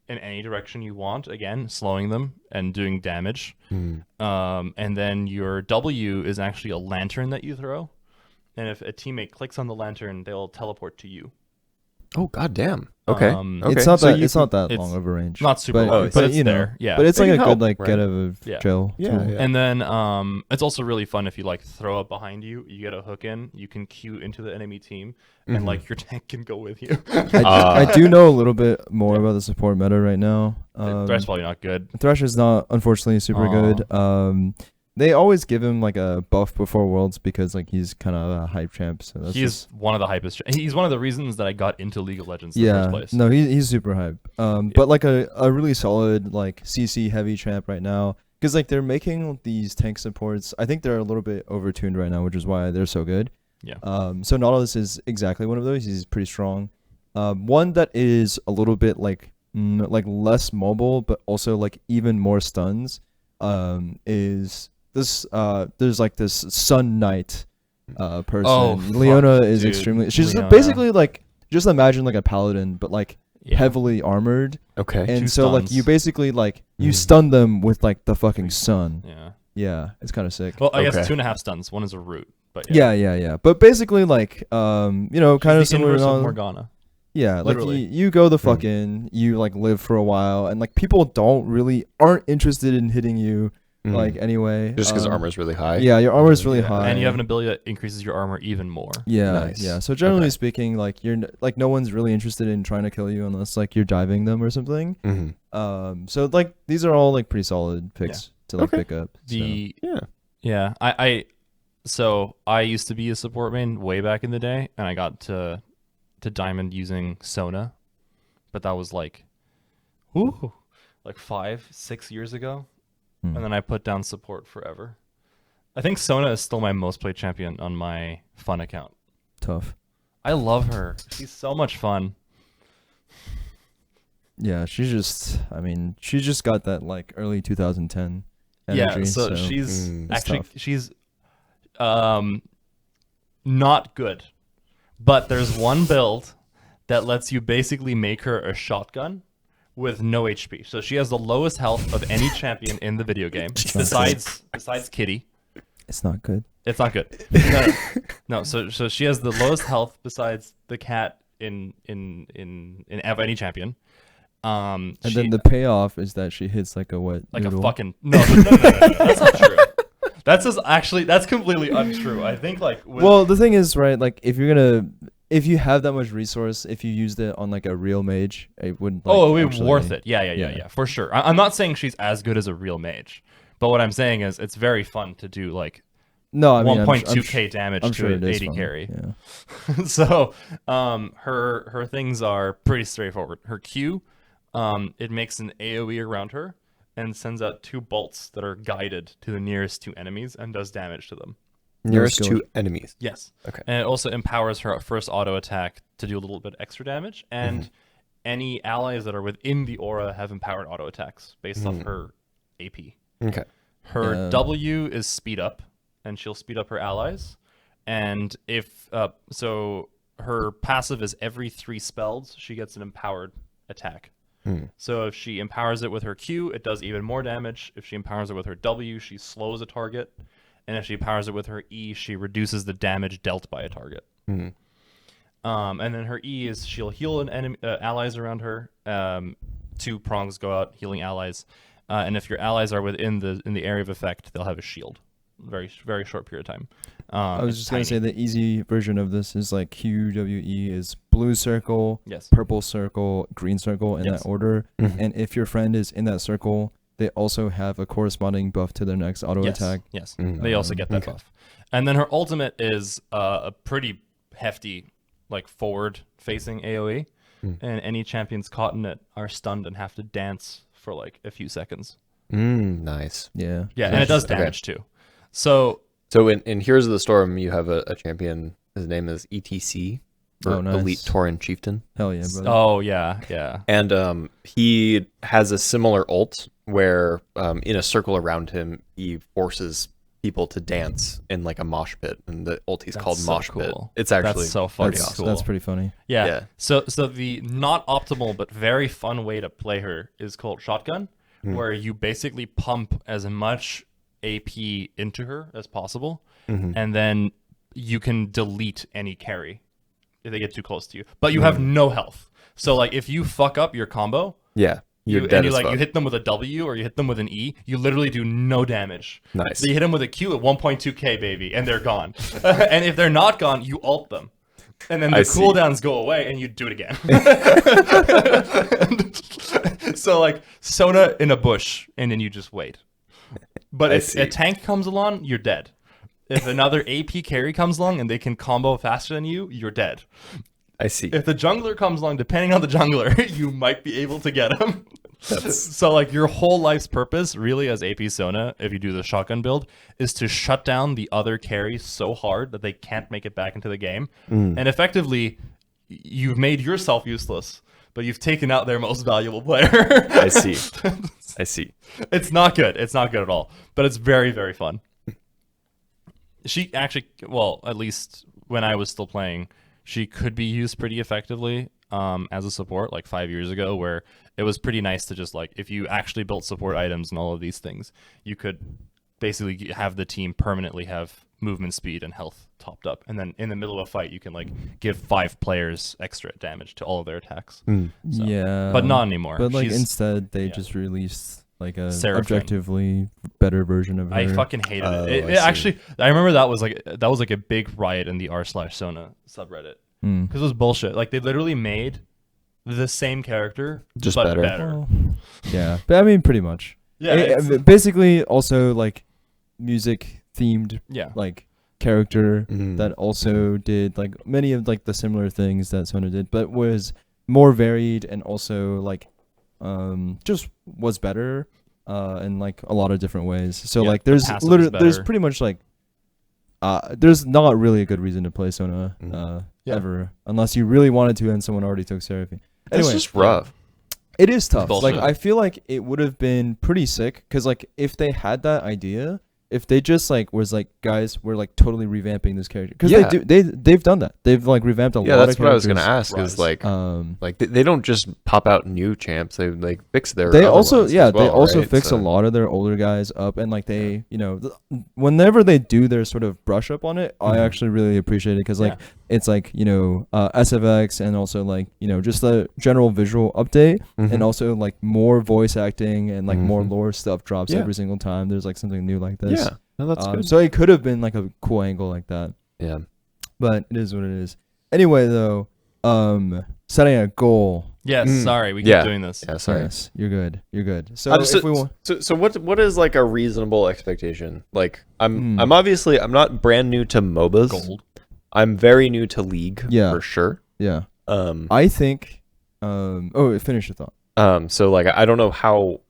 B: in any direction you want. Again, slowing them and doing damage.
A: Hmm.
B: And then your W is actually a lantern that you throw. And if a teammate clicks on the lantern, they'll teleport to you.
A: Oh goddamn. Okay.
B: Um,
A: Okay.
C: It's not
B: So
C: that
B: you
C: it's not that
B: it's
C: long of a range.
B: Not super
C: but,
B: long,
A: but
B: but it's
C: you know,
B: there. Yeah.
C: But it's
A: It
C: like a
A: can
C: good
A: help,
C: like
A: right?
C: get of
B: Yeah.
C: chill.
A: Yeah,
C: tool.
A: yeah.
B: And then it's also really fun if you like throw it behind you, you get a hook in, you can queue into the enemy team, and
A: Mhm.
B: like your tank can go with you.
C: I do know a little bit more about the support meta right now.
B: Thresh probably not good.
C: Thresh is not unfortunately super good. They always give him like a buff before Worlds because like he's kind of a hype champ. So that's
B: He's one of the hypest. He's one of the reasons that I got into League of Legends in the
C: yeah.
B: first place.
C: No, he's super hype. But like a really solid like CC heavy champ right now because like they're making these tank supports. I think they're a little bit overtuned right now, which is why they're so good.
B: Yeah.
C: So Nautilus is exactly one of those. He's pretty strong. One that is a little bit like less mobile, but also like even more stuns. Is this there's like this Sun Knight person.
B: Oh, fuck,
C: Leona is
B: dude.
C: extremely. She's
B: Leona.
C: basically like just imagine like a paladin, but like
B: Yeah.
C: heavily armored.
A: Okay.
C: And
B: Two
C: so like
B: stuns.
C: you basically like you
A: Mhm.
C: stun them with like the fucking sun.
B: Yeah.
C: Yeah, it's kind of sick.
B: Well, I
A: Okay.
B: guess 2.5 stuns. One is a root, but
C: Yeah. But basically like kind
B: She's
C: of
B: the
C: similar
B: inverse
C: to
B: of
C: all-
B: Morgana.
C: Yeah, like
B: Literally.
C: you go the
A: Hmm.
C: fuck in, you like live for a while, and like people aren't interested in hitting you
A: Mhm.
C: like anyway.
A: just because armor's really high.
C: Yeah, your armor's really
B: Yeah.
C: high,
B: And you have an ability that increases your armor even more.
C: Yeah,
A: Nice.
C: yeah. So generally
A: Okay.
C: speaking, like like no one's really interested in trying to kill you unless like you're diving them or something.
A: Mm-hmm.
C: So like these are all like pretty solid picks to like
A: Okay.
C: pick up. So.
A: Yeah.
B: So I used to be a support main way back in the day, and I got to diamond using Sona, but that was like, like 5-6 years ago,
C: Hmm.
B: and then I put down support forever. I think Sona is still my most played champion on my fun account.
C: Tough.
B: I love her. She's so much fun.
C: Yeah, she's just got that like early 2010 energy.
B: Yeah, so she's
A: Mm.
C: It's
B: actually
C: tough.
B: she's not good. But there's one build that lets you basically make her a shotgun with no HP. So she has the lowest health of any champion in the video game besides Kitty.
C: It's not good.
B: It's not good. No. So she has the lowest health besides the cat in of any champion.
C: And then the payoff is that she hits like a wet
B: like
C: noodle.
B: a fucking no. That's not true. That's completely untrue. I think like
C: Well, the thing is, right? Like if you have that much resource, if you used it on like a real mage, it wouldn't. Like,
B: it would be
C: actually-
B: worth it. Yeah, for sure. I'm not saying she's as good as a real mage, but what I'm saying is it's very fun to do like
C: No, I mean,
B: 1.2k damage
C: I'm
B: to
C: sure
B: an
C: it is
B: 80
C: fun.
B: carry.
C: Yeah.
B: So her things are pretty straightforward. Her Q, it makes an AoE around her and sends out 2 bolts that are guided to the nearest 2 enemies and does damage to them.
A: Nearest
C: skill.
A: 2 enemies.
B: Yes.
A: Okay.
B: And it also empowers her first auto attack to do a little bit extra damage, and any allies that are within the aura have empowered auto attacks based off her AP.
A: Okay.
B: Her W is speed up, and she'll speed up her allies. And if so, her passive is every 3 spells she gets an empowered attack. So if she empowers it with her Q, it does even more damage. If she empowers it with her W, she slows a target. And if she powers it with her E, she reduces the damage dealt by a target. And then her E is she'll heal an enemy, allies around her. 2 prongs go out healing allies, and if your allies are within the area of effect, they'll have a shield. Very very short period of time.
C: I was just gonna say
B: tiny.
C: the easy version of this is like QWE is blue circle,
B: Yes.
C: purple circle, green circle in
B: Yes.
C: that order. And if your friend is in that circle, they also have a corresponding buff to their next auto attack.
B: Yes, they also get that buff. And then her ultimate is a pretty hefty, like forward-facing AOE, and any champions caught in it are stunned and have to dance for like a few seconds.
A: Nice.
C: Yeah.
B: Yeah, and it does damage too. So
A: in Heroes of the Storm, you have a champion. His name is ETC, or
C: nice.
A: Elite Tauren Chieftain.
C: Hell yeah, brother.
B: oh yeah.
A: And he has a similar ult where in a circle around him, he forces people to dance in like a mosh pit, and the ult is called
B: so
A: Mosh Pit.
B: cool.
A: It's actually
B: That's so fucking
C: That's,
B: cool.
C: that's pretty funny.
B: Yeah. So the not optimal but very fun way to play her is called Shotgun, where you basically pump as much AP into her as possible, and then you can delete any carry if they get too close to you. But you have no health. So like if you fuck up your combo,
A: Yeah. You're
B: you,
A: dead
B: and you
A: as
B: like
A: fuck.
B: you hit them with a W or you hit them with an E, you literally do no damage.
A: Nice.
B: So you hit them with a Q at 1.2k, baby, and they're gone. And if they're not gone, you ult them. And then the cooldowns go away and you do it again. So like Sona in a bush and then you just wait. But if a tank comes along, you're dead. If another AP carry comes along and they can combo faster than you, you're dead.
A: I see.
B: If the jungler comes along, depending on the jungler, you might be able to get him. So like your whole life's purpose, really, as AP Sona, if you do the shotgun build, is to shut down the other carries so hard that they can't make it back into the game. And effectively, you've made yourself useless, but you've taken out their most valuable player.
A: I see. I see.
B: It's not good. It's not good at all. But it's very, very fun. She actually, well, at least when I was still playing, she could be used pretty effectively as a support like 5 years ago, where it was pretty nice to just like, if you actually built support items and all of these things, you could basically have the team permanently have movement speed and health topped up. And then in the middle of a fight, you can like give 5 players extra damage to all of their attacks. So,
C: Yeah.
B: but not anymore.
C: But like
B: She's-
C: instead, they just released like a
B: Seraphine.
C: objectively better version of her.
B: I fucking hated
A: Oh,
B: it.
A: I
B: It
A: see.
B: actually, I remember that was like a big riot in the r/Sona subreddit because it was bullshit. Like they literally made the same character
A: Just
B: but
A: better.
C: Well, yeah, but I mean, pretty much.
B: Yeah, it's-
C: Basically, also like music themed
B: yeah.
C: like character
A: Mhm.
C: that also did like many of like the similar things that Sona did, but was more varied and also like just was better in like a lot of different ways. So
B: Yeah,
C: like
B: the
C: there's
B: passive
C: literally
B: is
C: there's
B: better.
C: pretty much like there's not really a good reason to play Sona
B: Yeah.
C: ever unless you really wanted to and someone already took Seraphine.
A: It's
C: Anyway,
A: just rough.
C: it is tough. Like
B: bullshit.
C: I feel like it would have been pretty sick because like if they had that idea, if they just like was like guys, we're like totally revamping this character because
A: Yeah.
C: they've done that. They've like revamped a
A: Yeah,
C: lot
A: that's
C: of
A: what I was
C: characters.
A: gonna ask. Is
B: Rise.
A: like they don't just pop out new champs. They like fix their.
C: They
A: other
C: also
A: ones as
C: they
A: well,
C: also
A: right?
C: fix
A: So-
C: a lot of their older guys up and like they whenever they do their sort of brush up on it, I actually really appreciate it because like it's like SFX and also like just the general visual update and also like more voice acting and like more lore stuff drops
A: Yeah.
C: every single time. There's like something new like this.
A: Yeah, no, that's good.
C: So it could have been like a cool angle like that.
A: Yeah.
C: But it is what it is. Anyway, though, setting a goal.
B: Yes, sorry, we keep
A: Yeah.
B: doing this.
A: Yeah, sorry.
C: Yes, you're good. You're good. So
A: I'm
C: if we want,
A: so what is like a reasonable expectation? Like I'm
C: Hmm.
A: obviously I'm not brand new to MOBAs.
B: Gold.
A: I'm very new to League
C: Yeah.
A: for sure.
C: yeah,
A: Um
C: I think. Finish your thought.
A: so like I don't know how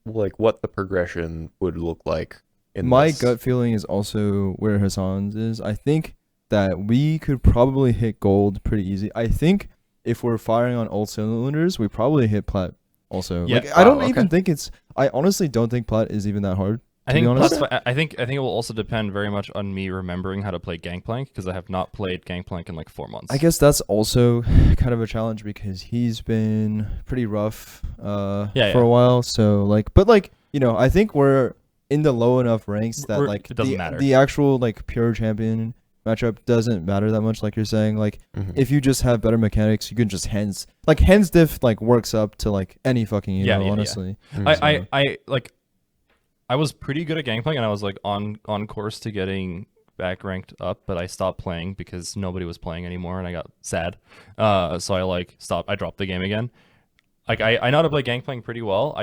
A: like what the progression would look like in
C: My
A: this.
C: gut feeling is also where Hassan's is. I think that we could probably hit gold pretty easy. I think if we're firing on all cylinders, we probably hit plat also.
B: Yeah.
C: Like I don't
A: Wow,
C: even
A: okay.
C: think it's. I honestly don't think plat is even that hard.
B: I
C: To be
B: think
C: honest.
B: I think it will also depend very much on me remembering how to play Gangplank because I have not played Gangplank in like 4 months.
C: I guess that's also kind of a challenge because he's been pretty rough
B: Yeah.
C: for a while. So like, but like I think we're in the low enough ranks that like
B: it doesn't matter.
C: the actual like pure champion matchup doesn't matter that much. Like you're saying, like
A: Mhm.
C: if you just have better mechanics, you can just hands diff like works up to like any fucking hero.
B: Yeah.
C: Honestly,
B: I like I was pretty good at Gangplank and I was like on course to getting back ranked up, but I stopped playing because nobody was playing anymore and I got sad. So I like stopped. I dropped the game again. Like I know how to play Gangplank pretty well.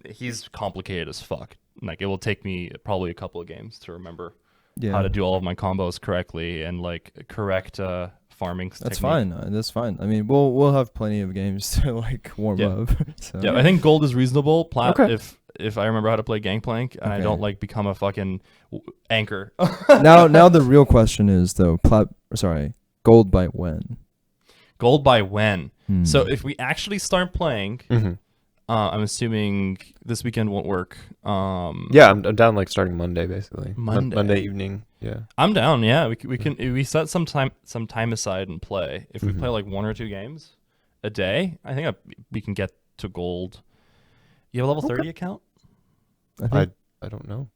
B: He's complicated as fuck. Like it will take me probably a couple of games to remember
C: yeah,
B: how to do all of my combos correctly and like correct farming.
C: that's
B: technique.
C: fine. That's fine. I mean, we'll have plenty of games to like warm
B: Yeah.
C: up. So.
B: Yeah, I think gold is reasonable. Plat
A: Okay.
B: if I remember how to play Gangplank and I
C: Okay.
B: don't like become a fucking anchor.
C: now the real question is though, gold by when?
B: Gold by when?
C: Hmm.
B: So if we actually start playing,
A: Mhm.
B: I'm assuming this weekend won't work.
A: Yeah, I'm down like starting Monday basically.
B: Monday.
A: Monday evening. Yeah.
B: I'm down. Yeah, we can if we set some time aside and play. If we play like 1 or 2 games a day, I think we can get to gold. You have a level 30 account?
C: I think,
A: I don't know.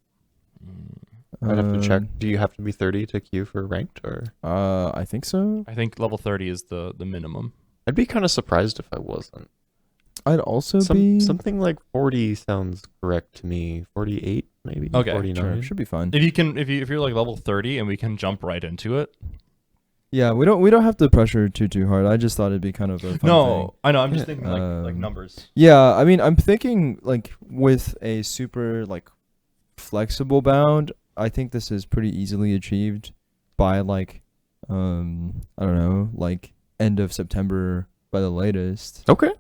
A: I'd have to check.
C: um,
A: Do you have to be 30 to queue for ranked or?
C: I think so.
B: I think level 30 is the minimum.
A: I'd be kind of surprised if I wasn't.
C: I'd also be
A: Something like 40 sounds correct to me. 48 maybe.
B: Okay,
A: 49.
C: sure, should be fine.
B: If you're like level 30 and we can jump right into it.
C: Yeah, we don't have to pressure too hard. I just thought it'd be kind of a fun thing.
B: I know. I'm just
A: Yeah.
B: thinking like
C: Um,
B: numbers.
C: Yeah, I mean, I'm thinking like with a super like flexible bound, I think this is pretty easily achieved by like I don't know, like end of September by the latest.
A: Okay.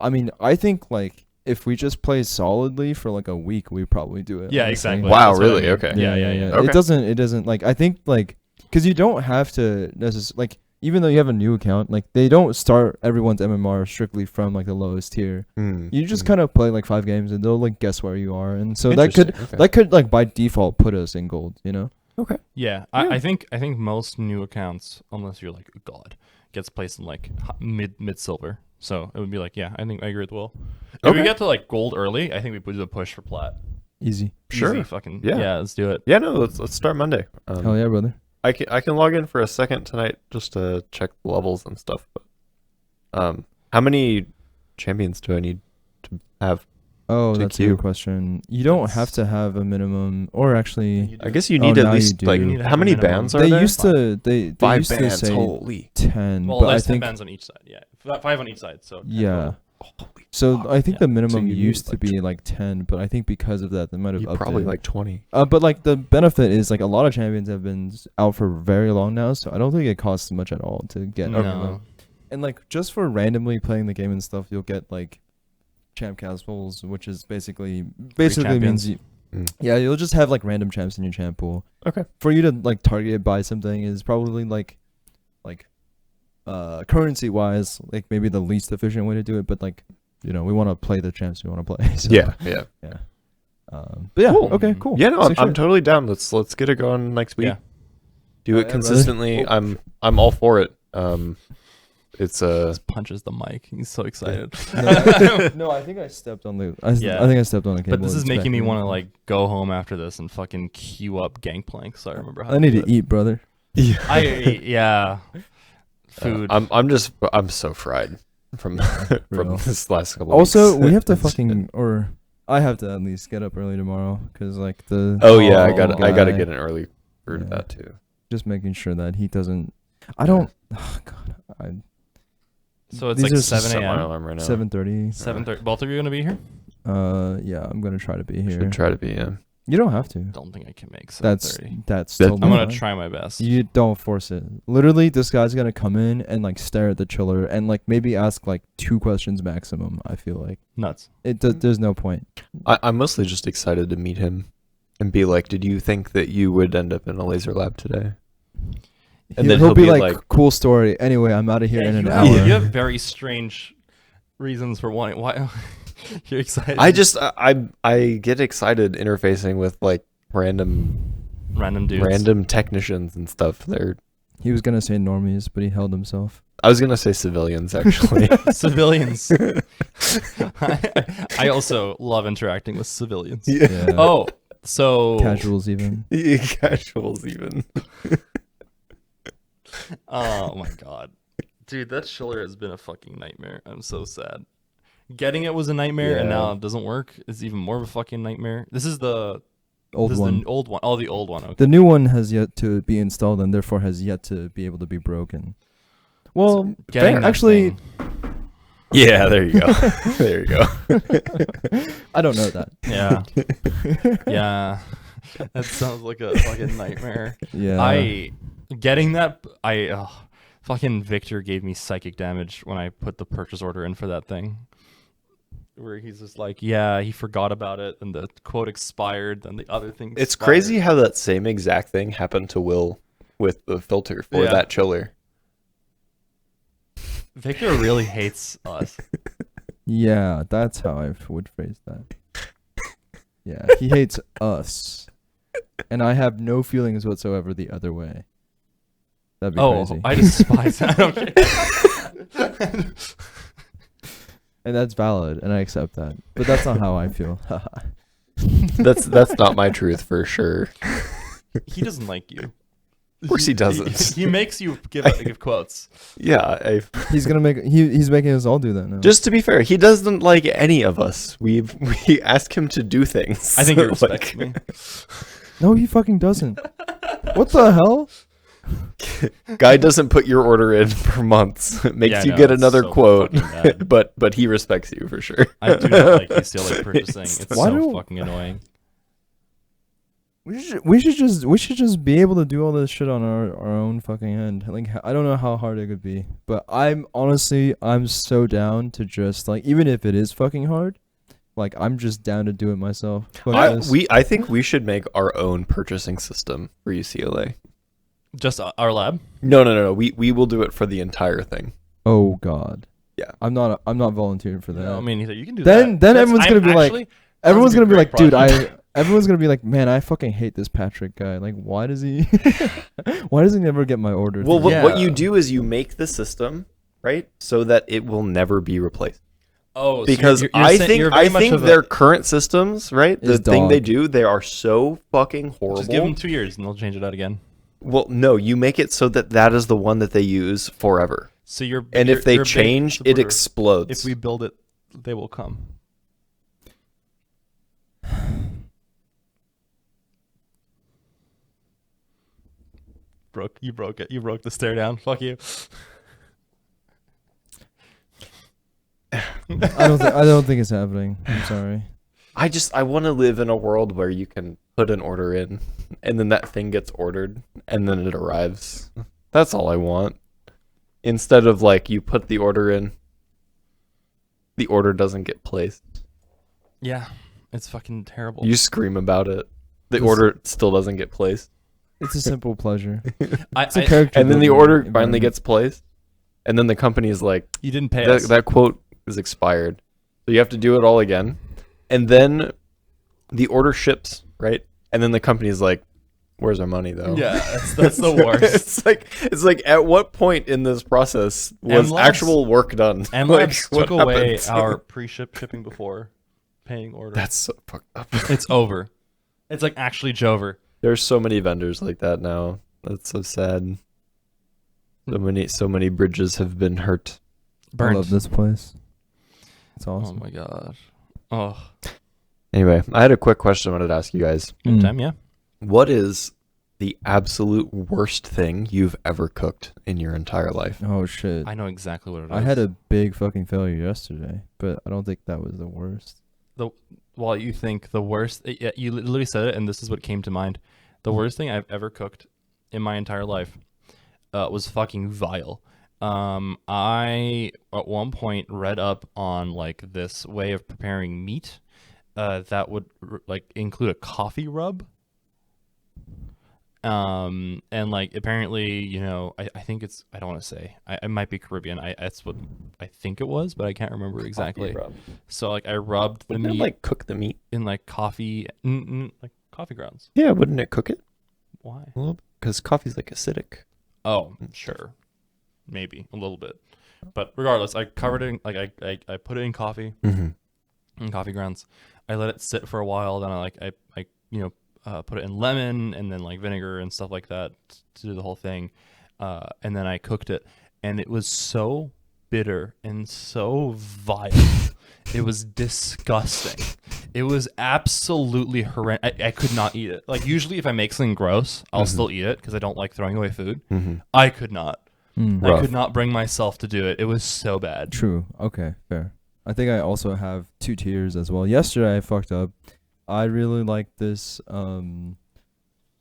C: I mean, I think like if we just play solidly for like a week, we probably do it.
B: Yeah,
C: honestly.
B: exactly.
A: Wow,
B: That's what I
A: really?
B: mean.
A: Okay.
B: Yeah.
A: Okay.
C: It doesn't like I think like because you don't have to necessarily like even though you have a new account, like they don't start everyone's MMR strictly from like the lowest tier. You just kind of play like 5 games and they'll like guess where you are, and so that could like by default put us in gold, you know?
A: Okay.
B: Yeah, I think most new accounts, unless you're like a god, gets placed in like mid silver. So it would be like, yeah, I think I agree with Will. If we
A: Okay.
B: get to like gold early, I think we put a push for plat.
C: Easy.
A: Sure.
B: Easy fucking
A: Yeah.
B: yeah. Let's do it.
A: Yeah, no, let's start Monday.
C: Hell yeah, brother.
A: I can log in for a second tonight just to check the levels and stuff. But how many champions do I need to have?
C: Oh,
A: To
C: that's a
A: queue.
C: good question. You don't have to have a minimum, or actually,
A: I guess you
C: Oh,
A: need
C: now
A: at
C: you
A: least
C: do.
A: like
C: You
B: need to
A: how
B: have a
A: many
B: minimum.
A: bands are
C: they
A: there?
C: used to they
A: 5
C: used
A: bands.
C: to say
A: Holy.
C: 10,
B: Well,
C: but I
B: there's 10
C: think
B: bands on each side. Yeah, 5 on each side. So 10
C: yeah.
B: total.
A: Holy.
C: So
A: fuck.
C: I think
B: Yeah.
C: the minimum
A: you need,
C: used to
A: like,
C: be like 10, but I think because of that they might have
A: You
C: upped
A: probably
C: it.
A: like 20.
C: But like the benefit is like a lot of champions have been out for very long now, so I don't think it costs much at all to get.
B: No.
C: everyone. And like just for randomly playing the game and stuff, you'll get like champ casuals, which is basically means
B: champions.
C: yeah, you'll just have like random champs in your champ pool.
A: Okay.
C: For you to like target it by something is probably like currency wise, like maybe the least efficient way to do it, but like we want to play the champs we want to play. So,
A: Yeah.
C: but yeah,
A: Cool.
C: okay, cool.
A: Yeah, no,
C: Sick
A: I'm
C: shit.
A: totally down. Let's get it going next week.
B: Yeah.
A: Do
C: Oh,
A: it
C: yeah, brother.
A: consistently.
C: Oh.
A: I'm all for it. It's
B: Just punches the mic. He's so excited.
C: No, I think I stepped on the.
B: Yeah.
C: I think I stepped on the cable.
B: But this is
C: It's
B: making me
C: back
B: want to
C: in.
B: like go home after this and fucking queue up Gangplank. So I remember how
C: I need
B: do
C: to
B: it.
C: eat, brother.
B: Yeah. Food.
A: I'm so fried from
C: Real.
A: this last couple.
C: Also,
A: weeks.
C: we have to fucking or I have to at least get up early tomorrow because like the.
A: Oh yeah, I
C: guy,
A: gotta get an early for
C: Yeah.
A: that too.
C: Just making sure that he doesn't. I don't. Oh God,
B: So it's
C: These
B: like
C: are
B: 7
A: Set my
B: a.m.
A: alarm right now.
C: 7:30.
B: 7:30. Both of you gonna be here?
C: Yeah, I'm gonna try to be here.
A: Should try to be. Yeah.
C: You don't have to.
B: Don't think I can make
C: That's
B: 7:30.
C: that's
A: That-
C: totally
B: I'm gonna
C: fine.
B: try my best.
C: You don't force it. Literally, this guy's gonna come in and like stare at the chiller and like maybe ask like 2 questions maximum. I feel like
B: Nuts.
C: there's no point.
A: I'm mostly just excited to meet him and be like, did you think that you would end up in a laser lab today? And then
C: he'll
A: he'll
C: be
A: be
C: like,
A: like-
C: cool story. Anyway, I'm out of here in an
B: you
C: hour.
B: have, you have very strange reasons for wanting. Why you're excited?
A: I get excited interfacing with like random
B: random dudes.
A: technicians and stuff.
C: He was gonna say normies, but he held himself.
A: I was gonna say civilians actually.
B: Civilians. I also love interacting with civilians.
C: Yeah.
B: Oh, so
C: Casuals even.
A: Casuals even.
B: Oh my god, dude, that chiller has been a fucking nightmare. I'm so sad. Getting it was a nightmare, and
A: Yeah.
B: now it doesn't work. It's even more of a fucking nightmare. This is the
C: Old
B: this
C: one.
B: Is the old one. Oh, the old one. Okay.
C: The new one has yet to be installed and therefore has yet to be able to be broken. Well,
B: Getting that
C: actually,
B: thing-
A: Yeah, there you go. There you go.
C: I don't know that.
B: yeah, yeah, that sounds like a fucking nightmare.
C: Yeah.
B: Getting that. Fucking Victor gave me psychic damage when I put the purchase order in for that thing. Where he's just like, yeah, he forgot about it, and the quote expired, then the other thing.
A: It's
B: expired.
A: crazy how that same exact thing happened to Will with the filter for
B: Yeah.
A: that chiller.
B: Victor really hates us.
C: Yeah, that's how I would phrase that. Yeah, he hates us. And I have no feelings whatsoever the other way. That'd be crazy.
B: I despise that. I don't care.
C: And that's valid, and I accept that. But that's not how I feel.
A: That's not my truth for sure.
B: He doesn't like you.
A: Of course he doesn't.
B: He makes you give quotes.
A: Yeah,
C: He's gonna make he's making us all do that now.
A: just to be fair, he doesn't like any of us. We ask him to do things.
B: I think he respects me.
C: No, he fucking doesn't. What the hell?
A: Guy doesn't put your order in for months. Makes
B: Yeah,
A: you
B: no,
A: get
B: it's
A: another
B: so
A: quote,
B: fucking bad.
A: but he respects you for sure.
B: I do not like you stealing purchasing. It's
C: Why
B: so
C: do-
B: fucking annoying.
C: We should just be able to do all this shit on our own fucking end. Like I don't know how hard it could be, but I'm so down to just like, even if it is fucking hard, like I'm just down to do it myself. Fuck this.
A: I think we should make our own purchasing system for UCLA.
B: Just our lab.
A: No. We will do it for the entire thing.
C: Oh God.
A: Yeah.
C: I'm not volunteering for that.
B: No, I mean, you can do
C: Then
B: that.
C: everyone's gonna be like- Everyone's gonna be like, dude, everyone's gonna be like, man, I fucking hate this Patrick guy. Like, why does he never get my order?
A: Well,
C: through?
A: what you do is you make the system, right, so that it will never be replaced.
B: Oh,
A: Because
B: so
A: I
B: saying- you're
A: think
B: very much of a-
A: their current systems, right, the
C: Is
A: thing they
C: dog.
A: do, they are so fucking horrible.
B: Just give them 2 years and they'll change it out again.
A: Well, no, you make it so that is the one that they use forever.
B: So you're
A: And if they
B: you're a big
A: change, it
B: supporter.
A: explodes.
B: If we build it, they will come. You broke it. You broke the stare down. Fuck you.
C: I don't think it's happening. I'm sorry.
A: I want to live in a world where you can put an order in, and then that thing gets ordered, and then it arrives. That's all I want. Instead of like you put the order in, the order doesn't get placed.
B: Yeah, it's fucking terrible.
A: You scream about it. The
C: This-
A: order still doesn't get placed.
C: It's a simple pleasure.
B: I,
C: It's a character.
A: And then the
C: building
A: order finally
C: environment.
A: gets placed. And then the company is like,
B: you didn't pay us.
A: that quote is expired. So you have to do it all again. And then the order ships, right? And then the company is like, where's our money though?
B: Yeah, that's the worst.
A: it's like at what point in this process was
B: M-Labs-
A: actual work done?
B: And
A: Like,
B: Labs
A: what
B: took away
A: happened?
B: our pre-ship shipping before paying order.
A: That's so fucked up.
B: It's over. It's like actually Jover.
A: There's so many vendors like that now. That's so sad. So many bridges have been hurt.
C: I
B: Burnt.
C: love this place. It's
B: Oh
C: awesome.
B: my god. Oh,
A: Anyway, I had a quick question I wanted to ask you guys.
C: Mm.
B: time, yeah.
A: What is the absolute worst thing you've ever cooked in your entire life?
C: Oh shit.
B: I know exactly what it is.
C: I had a big fucking failure yesterday, but I don't think that was the worst.
B: Well, you think the worst? Yeah, you literally said it, and this is what came to mind. The worst thing I've ever cooked in my entire life was fucking vile. I at one point read up on like this way of preparing meat that would like include a coffee rub. And like apparently, you know, I think it's, I don't want to say, I might be Caribbean. That's what I think it was, but I can't remember exactly. So like I rubbed the
A: Wouldn't
B: meat
A: it like cook the meat?
B: in like coffee, like coffee grounds.
A: Yeah, wouldn't it cook it?
B: Why?
A: A little bit, because coffee's like acidic.
B: Oh, sure, maybe a little bit, but regardless, I covered it in, like I put it in coffee, in coffee grounds. I let it sit for a while. Then I you know, put it in lemon and then like vinegar and stuff like that to do the whole thing. And then I cooked it, and it was so bitter and so vile. It was disgusting. It was absolutely horrendous. I could not eat it. Like usually if I make something gross, I'll still eat it because I don't like throwing away food. I could not. I could not bring myself to do it. It was so bad.
C: True. Okay, fair. I think I also have 2 tiers as well. Yesterday I fucked up. I really like this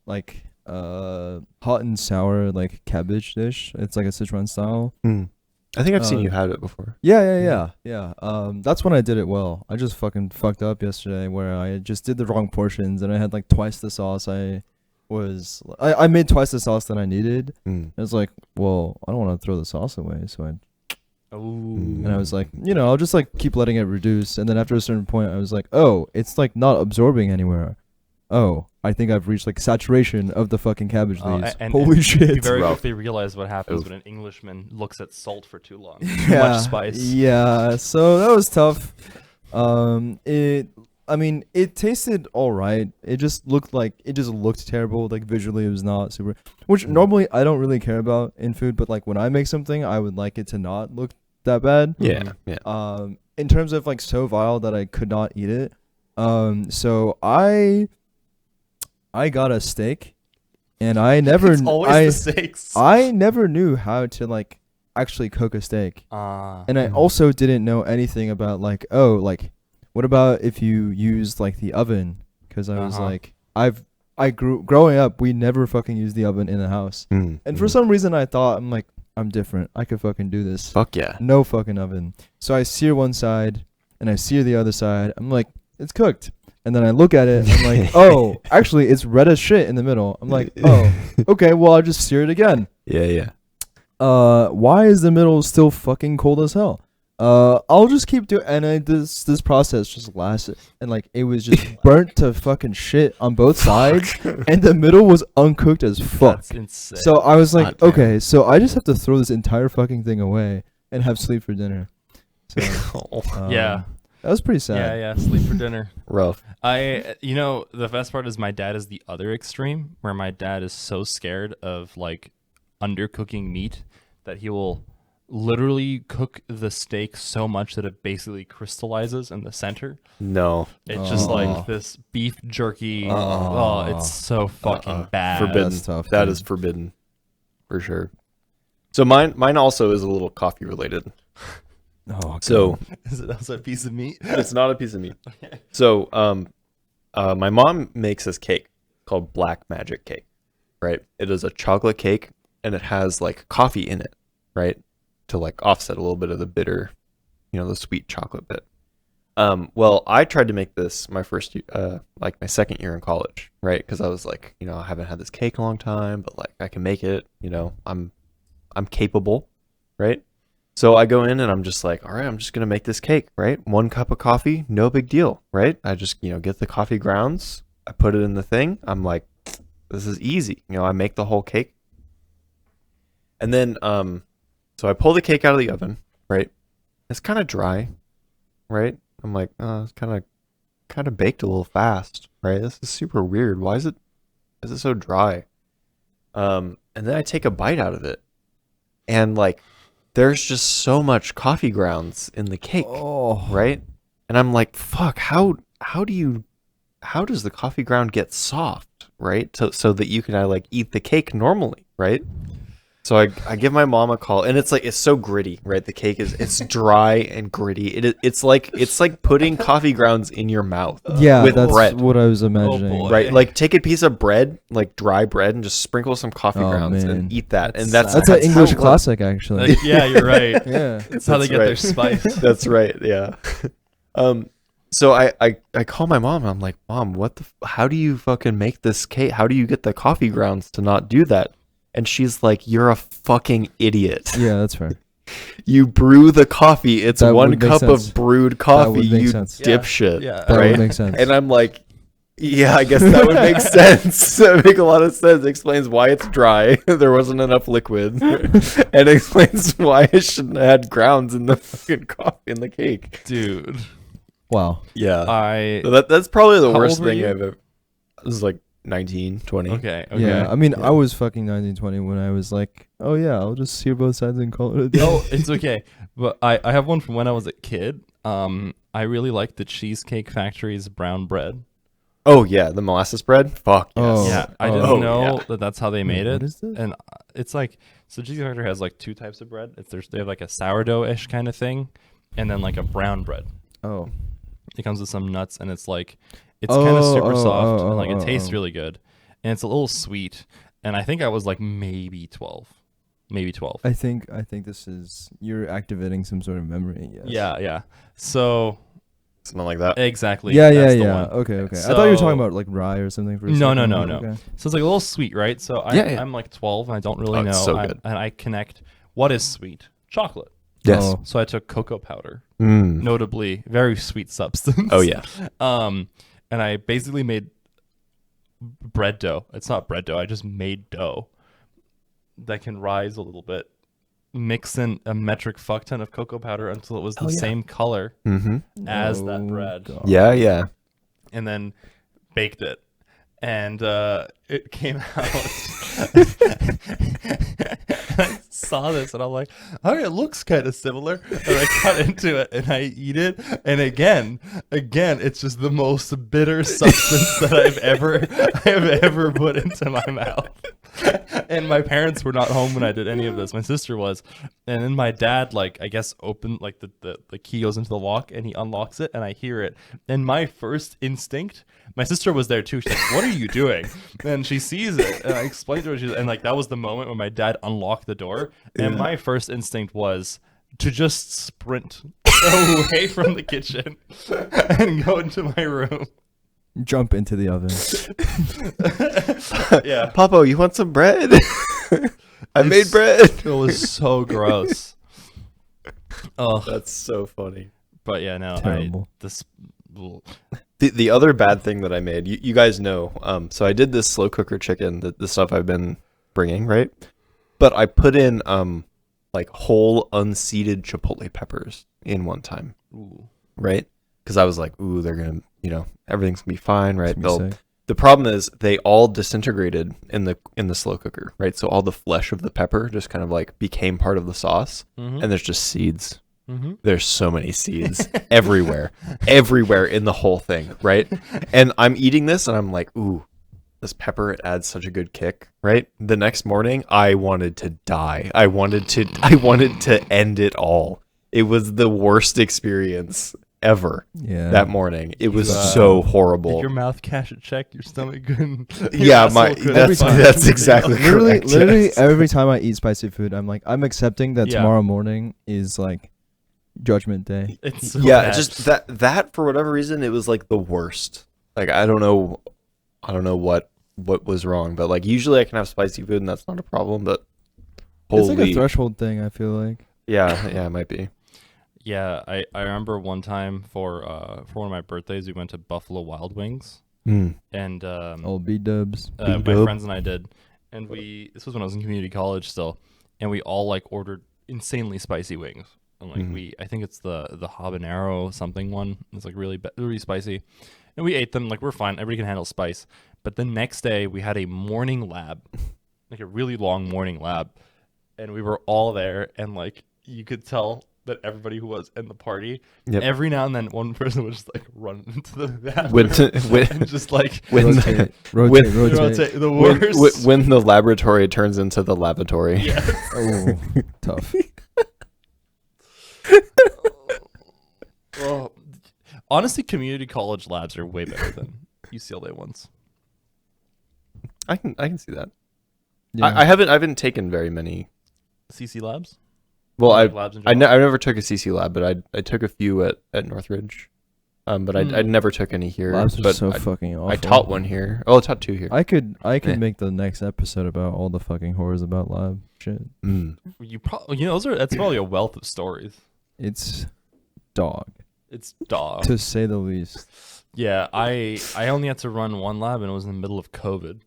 C: like hot and sour like cabbage dish. It's like a Sichuan style.
A: I think I've seen you had it before.
C: Yeah. That's when I did it well. I just fucking fucked up yesterday where I just did the wrong portions and I had like twice the sauce I made twice the sauce than I needed. It was like, well, I don't want to throw the sauce away, so and I was like, you know, I'll just like keep letting it reduce. And then after a certain point, I was like, oh, it's like not absorbing anywhere. Oh, I think I've reached like saturation of the fucking cabbage leaves. Holy shit.
B: You very quickly realize what happens when an Englishman looks at salt for too long. Too
C: Yeah,
B: much spice.
C: Yeah, so that was tough. It tasted all right. It just looked terrible. Like visually, it was not super. Which normally I don't really care about in food, but like when I make something, I would like it to not look that bad.
A: Yeah.
C: In terms of like so vile that I could not eat it. So I got a steak, and I never.
B: It's always the steaks.
C: I never knew how to like actually cook a steak, and I also didn't know anything about like, oh, like what about if you use like the oven? Because I was like, growing up, we never fucking used the oven in the house, and for some reason I thought I'm different. I could fucking do this.
A: Fuck yeah.
C: No fucking oven. So I sear one side and I sear the other side. I'm like, it's cooked. And then I look at it and I'm like, oh, actually it's red as shit in the middle. I'm like, oh, okay, well I'll just sear it again.
A: Yeah.
C: Why is the middle still fucking cold as hell? I'll just keep doing, and this process just lasted, and like it was just burnt to fucking shit on both sides, and the middle was uncooked as fuck.
B: That's insane.
C: So I was like, okay, so I just have to throw this entire fucking thing away and have sleep for dinner. So,
B: yeah,
C: that was pretty sad.
B: Yeah, sleep for dinner.
A: Rough.
B: You know, the best part is my dad is the other extreme, where my dad is so scared of like undercooking meat that he will literally cook the steak so much that it basically crystallizes in the center.
A: No.
B: It's just like this beef jerky. It's so fucking bad.
A: Forbidden.
C: That's tough,
A: That
C: dude.
A: is forbidden. For sure. So mine also is a little coffee related.
C: Oh,
A: So
B: Is it also a piece of meat?
A: it's not a piece of meat. So my mom makes this cake called Black Magic Cake, right? It is a chocolate cake and it has like coffee in it, right? To like offset a little bit of the bitter, you know, the sweet chocolate bit. Well, I tried to make this my first, like my second year in college, right? Because I was like, you know, I haven't had this cake in a long time, but like I can make it. You know, I'm capable, right? So I go in and I'm just like, all right, I'm just gonna make this cake, right? 1 cup of coffee, no big deal, right? I just, you know, get the coffee grounds, I put it in the thing. I'm like, this is easy. You know, I make the whole cake, and then so I pull the cake out of the oven, right? It's kind of dry, right? I'm like, it's kind of baked a little fast, right? This is super weird. Why is it so dry? And then I take a bite out of it, and like, there's just so much coffee grounds in the cake, right? And I'm like, fuck, how does the coffee ground get soft, right? So that you can like eat the cake normally, right? So I give my mom a call, and it's like it's so gritty, right? The cake it's dry and gritty. It's like putting coffee grounds in your mouth.
C: Yeah,
A: with
C: that's
A: bread.
C: what I was imagining.
B: boy.
A: Right, like take a piece of bread, like dry bread, and just sprinkle some coffee
C: Oh,
A: grounds
C: man.
A: and eat that. And
B: That's
C: That's
A: how
C: an English
A: it works.
C: classic, actually.
B: Like, yeah, you're right.
C: Yeah.
B: That's how they
A: That's
B: get their
A: right.
B: spice.
A: That's right. Yeah. So I call my mom. And I'm like, Mom, what the? How do you fucking make this cake? How do you get the coffee grounds to not do that? And she's like, you're a fucking idiot.
C: Yeah, that's fair.
A: You brew the coffee. It's
C: That
A: one
C: would make
A: cup
C: sense.
A: of brewed
C: That
A: coffee.
C: would make
A: You
C: sense.
A: dipshit.
B: Yeah.
C: That
A: right?
C: would make sense.
A: And I'm like, yeah, I guess that would make sense. That would make a lot of sense. It explains why it's dry. There wasn't enough liquid. And explains why I shouldn't have had grounds in the fucking coffee in the cake.
B: Dude.
C: Wow.
A: Yeah. So that's probably the
B: How
A: worst
B: old were
A: thing
B: you?
A: I've ever. I was like 19, 20.
B: Okay.
C: Yeah, I mean,
A: Yeah.
C: I was fucking 1920 when I was like, oh yeah, I'll just hear both sides and call it a day.
B: Oh, it's okay. But I have one from when I was a kid. I really liked the Cheesecake Factory's brown bread.
A: Oh yeah, the molasses bread. Fuck yes.
C: Oh.
B: Yeah, I
C: oh,
B: didn't know
A: yeah.
B: that that's how they made
C: Wait,
B: it.
C: what is this?
B: And it's like, so Cheesecake Factory has like two types of bread. They have like a sourdough-ish kind of thing, and then like a brown bread.
C: Oh.
B: It comes with some nuts, and it's like, it's kind of super soft, and like it tastes
C: oh.
B: really good, and it's a little sweet. And I think I was like maybe 12.
C: I think this is you're activating some sort of memory. Yes.
B: Yeah. So
A: Something like that.
B: exactly.
C: Yeah.
B: that's the
C: Yeah.
B: one.
C: Okay. I thought you were talking
B: So-
C: about like rye or something. For a
B: No,
C: second.
B: no.
C: Okay.
B: So it's like a little sweet, right? So
A: Yeah.
B: I'm like 12 and I don't really
A: Oh,
B: know.
A: it's so good.
B: And I connect what is sweet? Chocolate.
A: Yes.
C: Oh.
B: So I took cocoa powder,
A: Mm.
B: notably very sweet substance.
A: Oh yeah.
B: And I basically made bread dough. It's not bread dough. I just made dough that can rise a little bit. Mix in a metric fuck ton of cocoa powder until it was the
A: Oh, yeah.
B: same color
A: Mm-hmm.
B: as that
C: Oh,
B: bread.
C: God.
A: Yeah.
B: And then baked it. And it came out. I saw this and I'm like, oh, it looks kind of similar. And I cut into it and I eat it. And again, it's just the most bitter substance that I've ever put into my mouth. And my parents were not home when I did any of this. My sister was. And then my dad, like, I guess opened, like the key goes into the lock and he unlocks it and I hear it. And my first instinct, my sister was there too. She's like, what are you doing? And she sees it. And I explained to her, and like, that was the moment when my dad unlocked the door. And my first instinct was to just sprint away from the kitchen and go into my room.
C: Jump into the oven.
B: Yeah.
A: Papa, you want some bread? I made bread.
B: It was so gross. Oh,
A: That's so funny.
B: but yeah, no,
C: Terrible.
A: The other bad thing that I made, you guys know, so I did this slow cooker chicken, the stuff I've been bringing, right? But I put in like whole unseeded chipotle peppers in one time, right? Because I was like, ooh, they're gonna, everything's gonna be fine, right?
C: It's gonna be sick.
A: The problem is they all disintegrated in the slow cooker, right? So all the flesh of the pepper just kind of like became part of the sauce, and there's just seeds. There's so many seeds everywhere in the whole thing, right? And I'm eating this and I'm like, ooh, this pepper, it adds such a good kick, right? The next morning, I wanted to die. I wanted to end it all. It was the worst experience ever
C: Yeah.
A: that morning. It was
B: Wow.
A: so
B: Did
A: horrible.
B: your mouth cash a check? Your stomach couldn't.
A: Yeah, that's exactly correct.
C: Literally
A: yes.
C: every time I eat spicy food, I'm like, I'm accepting that
B: Yeah.
C: tomorrow morning is like Judgment Day.
B: It's so
A: Yeah,
B: bad.
A: just that for whatever reason it was like the worst. Like I don't know what was wrong, but like usually I can have spicy food and that's not a problem, but
C: It's like a
A: holy
C: threshold thing, I feel like.
A: yeah, it might be.
B: Yeah, I remember one time for one of my birthdays, we went to Buffalo Wild Wings,
A: Mm.
B: and
C: Old B-dubs.
B: my
A: B-dub.
B: friends and I did, and this was when I was in community college still, and we all like ordered insanely spicy wings, and like I think it's the habanero something one. It's like really spicy, and we ate them. Like we're fine, everybody can handle spice. But the next day we had a morning lab, like a really long morning lab, and we were all there, and like you could tell that everybody who was in the party,
A: Yep.
B: every now and then one person would just like run into the bathroom
A: When
B: and just like
A: when
C: rotate.
B: the worst.
A: when the laboratory turns into the lavatory.
B: Yeah.
C: Oh, tough.
B: Well, honestly, community college labs are way better than UCLA ones.
A: I can see that.
C: Yeah.
A: I haven't taken very many.
B: CC labs.
A: Well,
B: Like labs in
A: I
B: general?
A: never took a CC lab, but I took a few at Northridge. But I never took any here.
C: Labs are
A: but
C: so
A: I,
C: fucking awful.
A: I taught one here. Oh, I taught 2 here.
C: I could
A: Yeah.
C: make the next episode about all the fucking horrors about lab shit.
B: That's probably a wealth of stories.
C: It's dog,
B: It's dog.
C: to say the least.
B: Yeah, I only had to run one lab, and it was in the middle of COVID.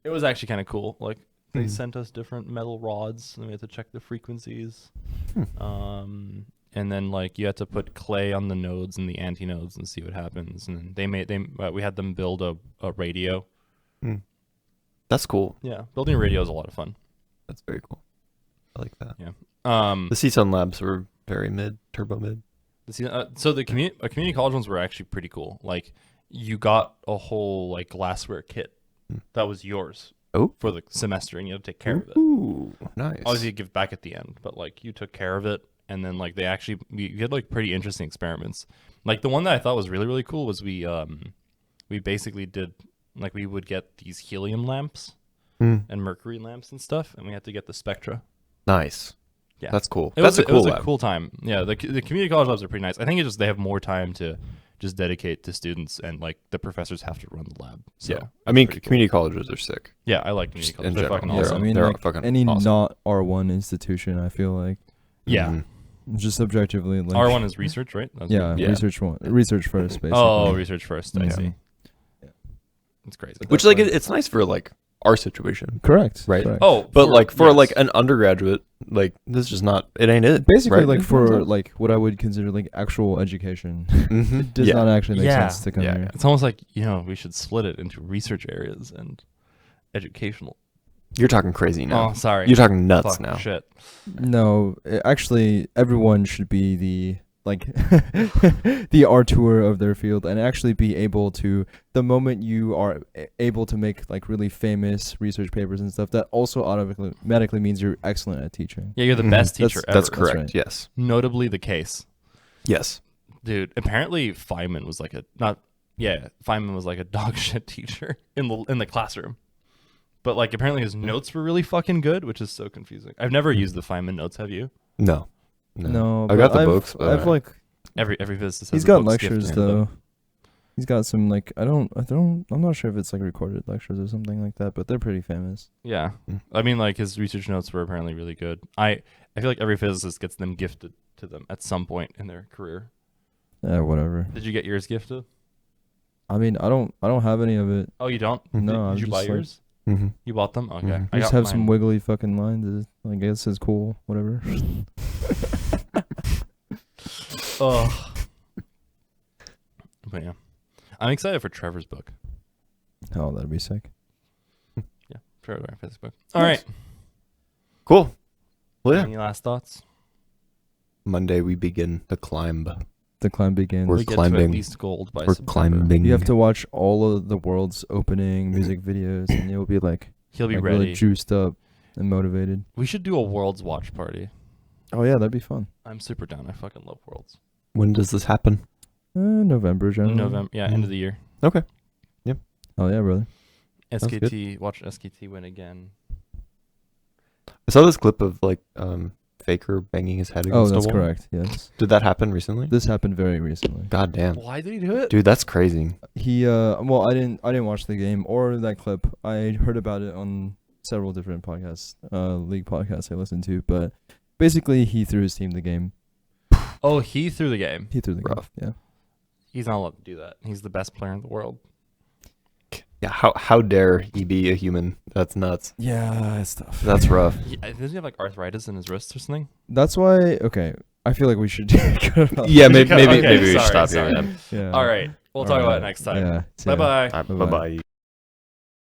B: It was actually kind of cool. Like they sent us different metal rods, and we had to check the frequencies. And then like you had to put clay on the nodes and the antinodes and see what happens. And we had them build a radio.
A: That's cool.
B: Yeah, building a radio is a lot of fun.
A: That's very cool. I like that.
B: Yeah.
A: The CSUN labs were very turbo mid.
B: So the community college ones were actually pretty cool. Like you got a whole like glassware kit that was yours for the semester, and you had to take care of it.
A: Ooh, nice.
B: Obviously, you give back at the end, but like you took care of it, and then like you had like pretty interesting experiments. Like the one that I thought was really really cool was we basically did like we would get these helium lamps and mercury lamps and stuff, and we had to get the spectra.
A: Nice.
B: Yeah,
A: that's cool.
B: It was a cool time. Yeah, the community college labs are pretty nice. I think they have more time to just dedicate to students, and like the professors have to run the lab. So
A: yeah, I mean
B: pretty cool.
A: community colleges are sick.
B: Yeah, I like community colleges. They're
A: general,
B: fucking
A: yeah.
B: awesome.
C: I mean,
A: They're
C: like
A: fucking
C: any
A: awesome.
C: not R1 institution, I feel like
B: Yeah.
C: just objectively. Like,
B: R1 is research, right? That's
C: yeah,
B: what-
A: Yeah.
C: research first, basically.
B: Oh, research first. I
A: Yeah.
B: see.
C: Yeah.
B: It's crazy.
A: Which like it's nice for like our situation,
C: correct.
A: right?
C: correct.
B: Oh,
A: But like for
B: yes.
A: like an undergraduate, like this is just not. It ain't it.
C: Basically,
A: right?
C: like for like what I would consider like actual education,
A: Mhm.
C: does
A: Yeah.
C: not actually make
B: Yeah.
C: sense to come
A: Yeah,
C: here.
B: It's almost like we should split it into research areas and educational.
A: You're talking crazy now.
B: Oh, sorry.
A: You're talking nuts
B: Fuck,
A: now.
B: Shit.
C: No, actually, everyone should be the like the artur of their field, and actually be able to, the moment you are able to make like really famous research papers and stuff, that also automatically means you're excellent at teaching.
B: Yeah, you're the
A: Mhm.
B: best teacher ever.
A: That's correct.
C: right.
A: Yes.
B: Notably the case.
A: Yes.
B: Dude, apparently Feynman was like Feynman was like a dog shit teacher in the classroom. But like apparently his notes were really fucking good, which is so confusing. I've never used the Feynman notes, have you?
A: No.
C: No,
A: I got
C: but
A: the books. But
C: I've like
B: Every physicist has
C: he's
B: a
C: got
B: book gift
C: lectures
B: to them.
C: though. He's got some like I'm not sure if it's like recorded lectures or something like that, but they're pretty famous.
B: Yeah.
A: Mm.
B: I mean like his research notes were apparently really good. I feel like every physicist gets them gifted to them at some point in their career.
C: Whatever.
B: Did you get yours gifted?
C: I mean, I don't have any of it.
B: Oh, you don't?
C: No,
B: Did you
C: I'm
B: buy
C: just, like,
B: yours?
A: Mm-hmm.
B: You bought them? Okay.
A: Mhm.
C: I just have some wiggly fucking lines. I guess it's cool. Whatever.
B: Oh. But yeah. I'm excited for Trevor's book.
C: Oh, that'd be sick.
B: Yeah, Trevor physics book. All right.
A: Cool. Well, yeah.
B: Any last thoughts?
A: Monday we begin the climb.
C: The climb begins.
A: We're
B: We get to at
A: climbing.
B: least gold by
A: We're
B: September.
A: climbing.
C: You have to watch all of the world's opening music videos, and you'll be like,
B: He'll be
C: really
B: ready.
C: juiced up and motivated.
B: We should do a Worlds watch party.
C: Oh yeah, that'd be fun.
B: I'm super down. I fucking love Worlds.
A: When does this happen?
C: November, generally.
B: November. Yeah, end of the year.
A: Okay.
C: Oh yeah, brother.
A: good.
B: SKT. Watch SKT win again.
A: I saw this clip of like Faker banging his head
C: Oh,
A: against a
C: that's
A: wall.
C: correct. Yes,
A: Did that happen recently?
C: this happened very recently.
A: God damn.
B: Why did he do it?
A: Dude, that's crazy.
C: He well, I didn't watch the game or that clip. I heard about it on several different podcasts, league podcasts I listened to. But basically, he threw his team the game.
B: Oh, he threw the game.
C: He threw the
A: Rough.
C: game.
B: He's not allowed to do that. He's the best player in the world.
A: Yeah, how dare he be a human? That's nuts.
C: Yeah, it's tough.
A: That's rough.
B: Doesn't he have like arthritis in his wrists or something?
C: That's why. Okay, I feel like we should.
A: Yeah, maybe
B: Okay,
A: we should
B: sorry,
A: stop
B: sorry.
A: here.
C: Yeah.
B: All right. We'll talk about it next time.
C: Yeah.
B: Bye bye.
A: Bye
C: Bye-bye.
A: bye.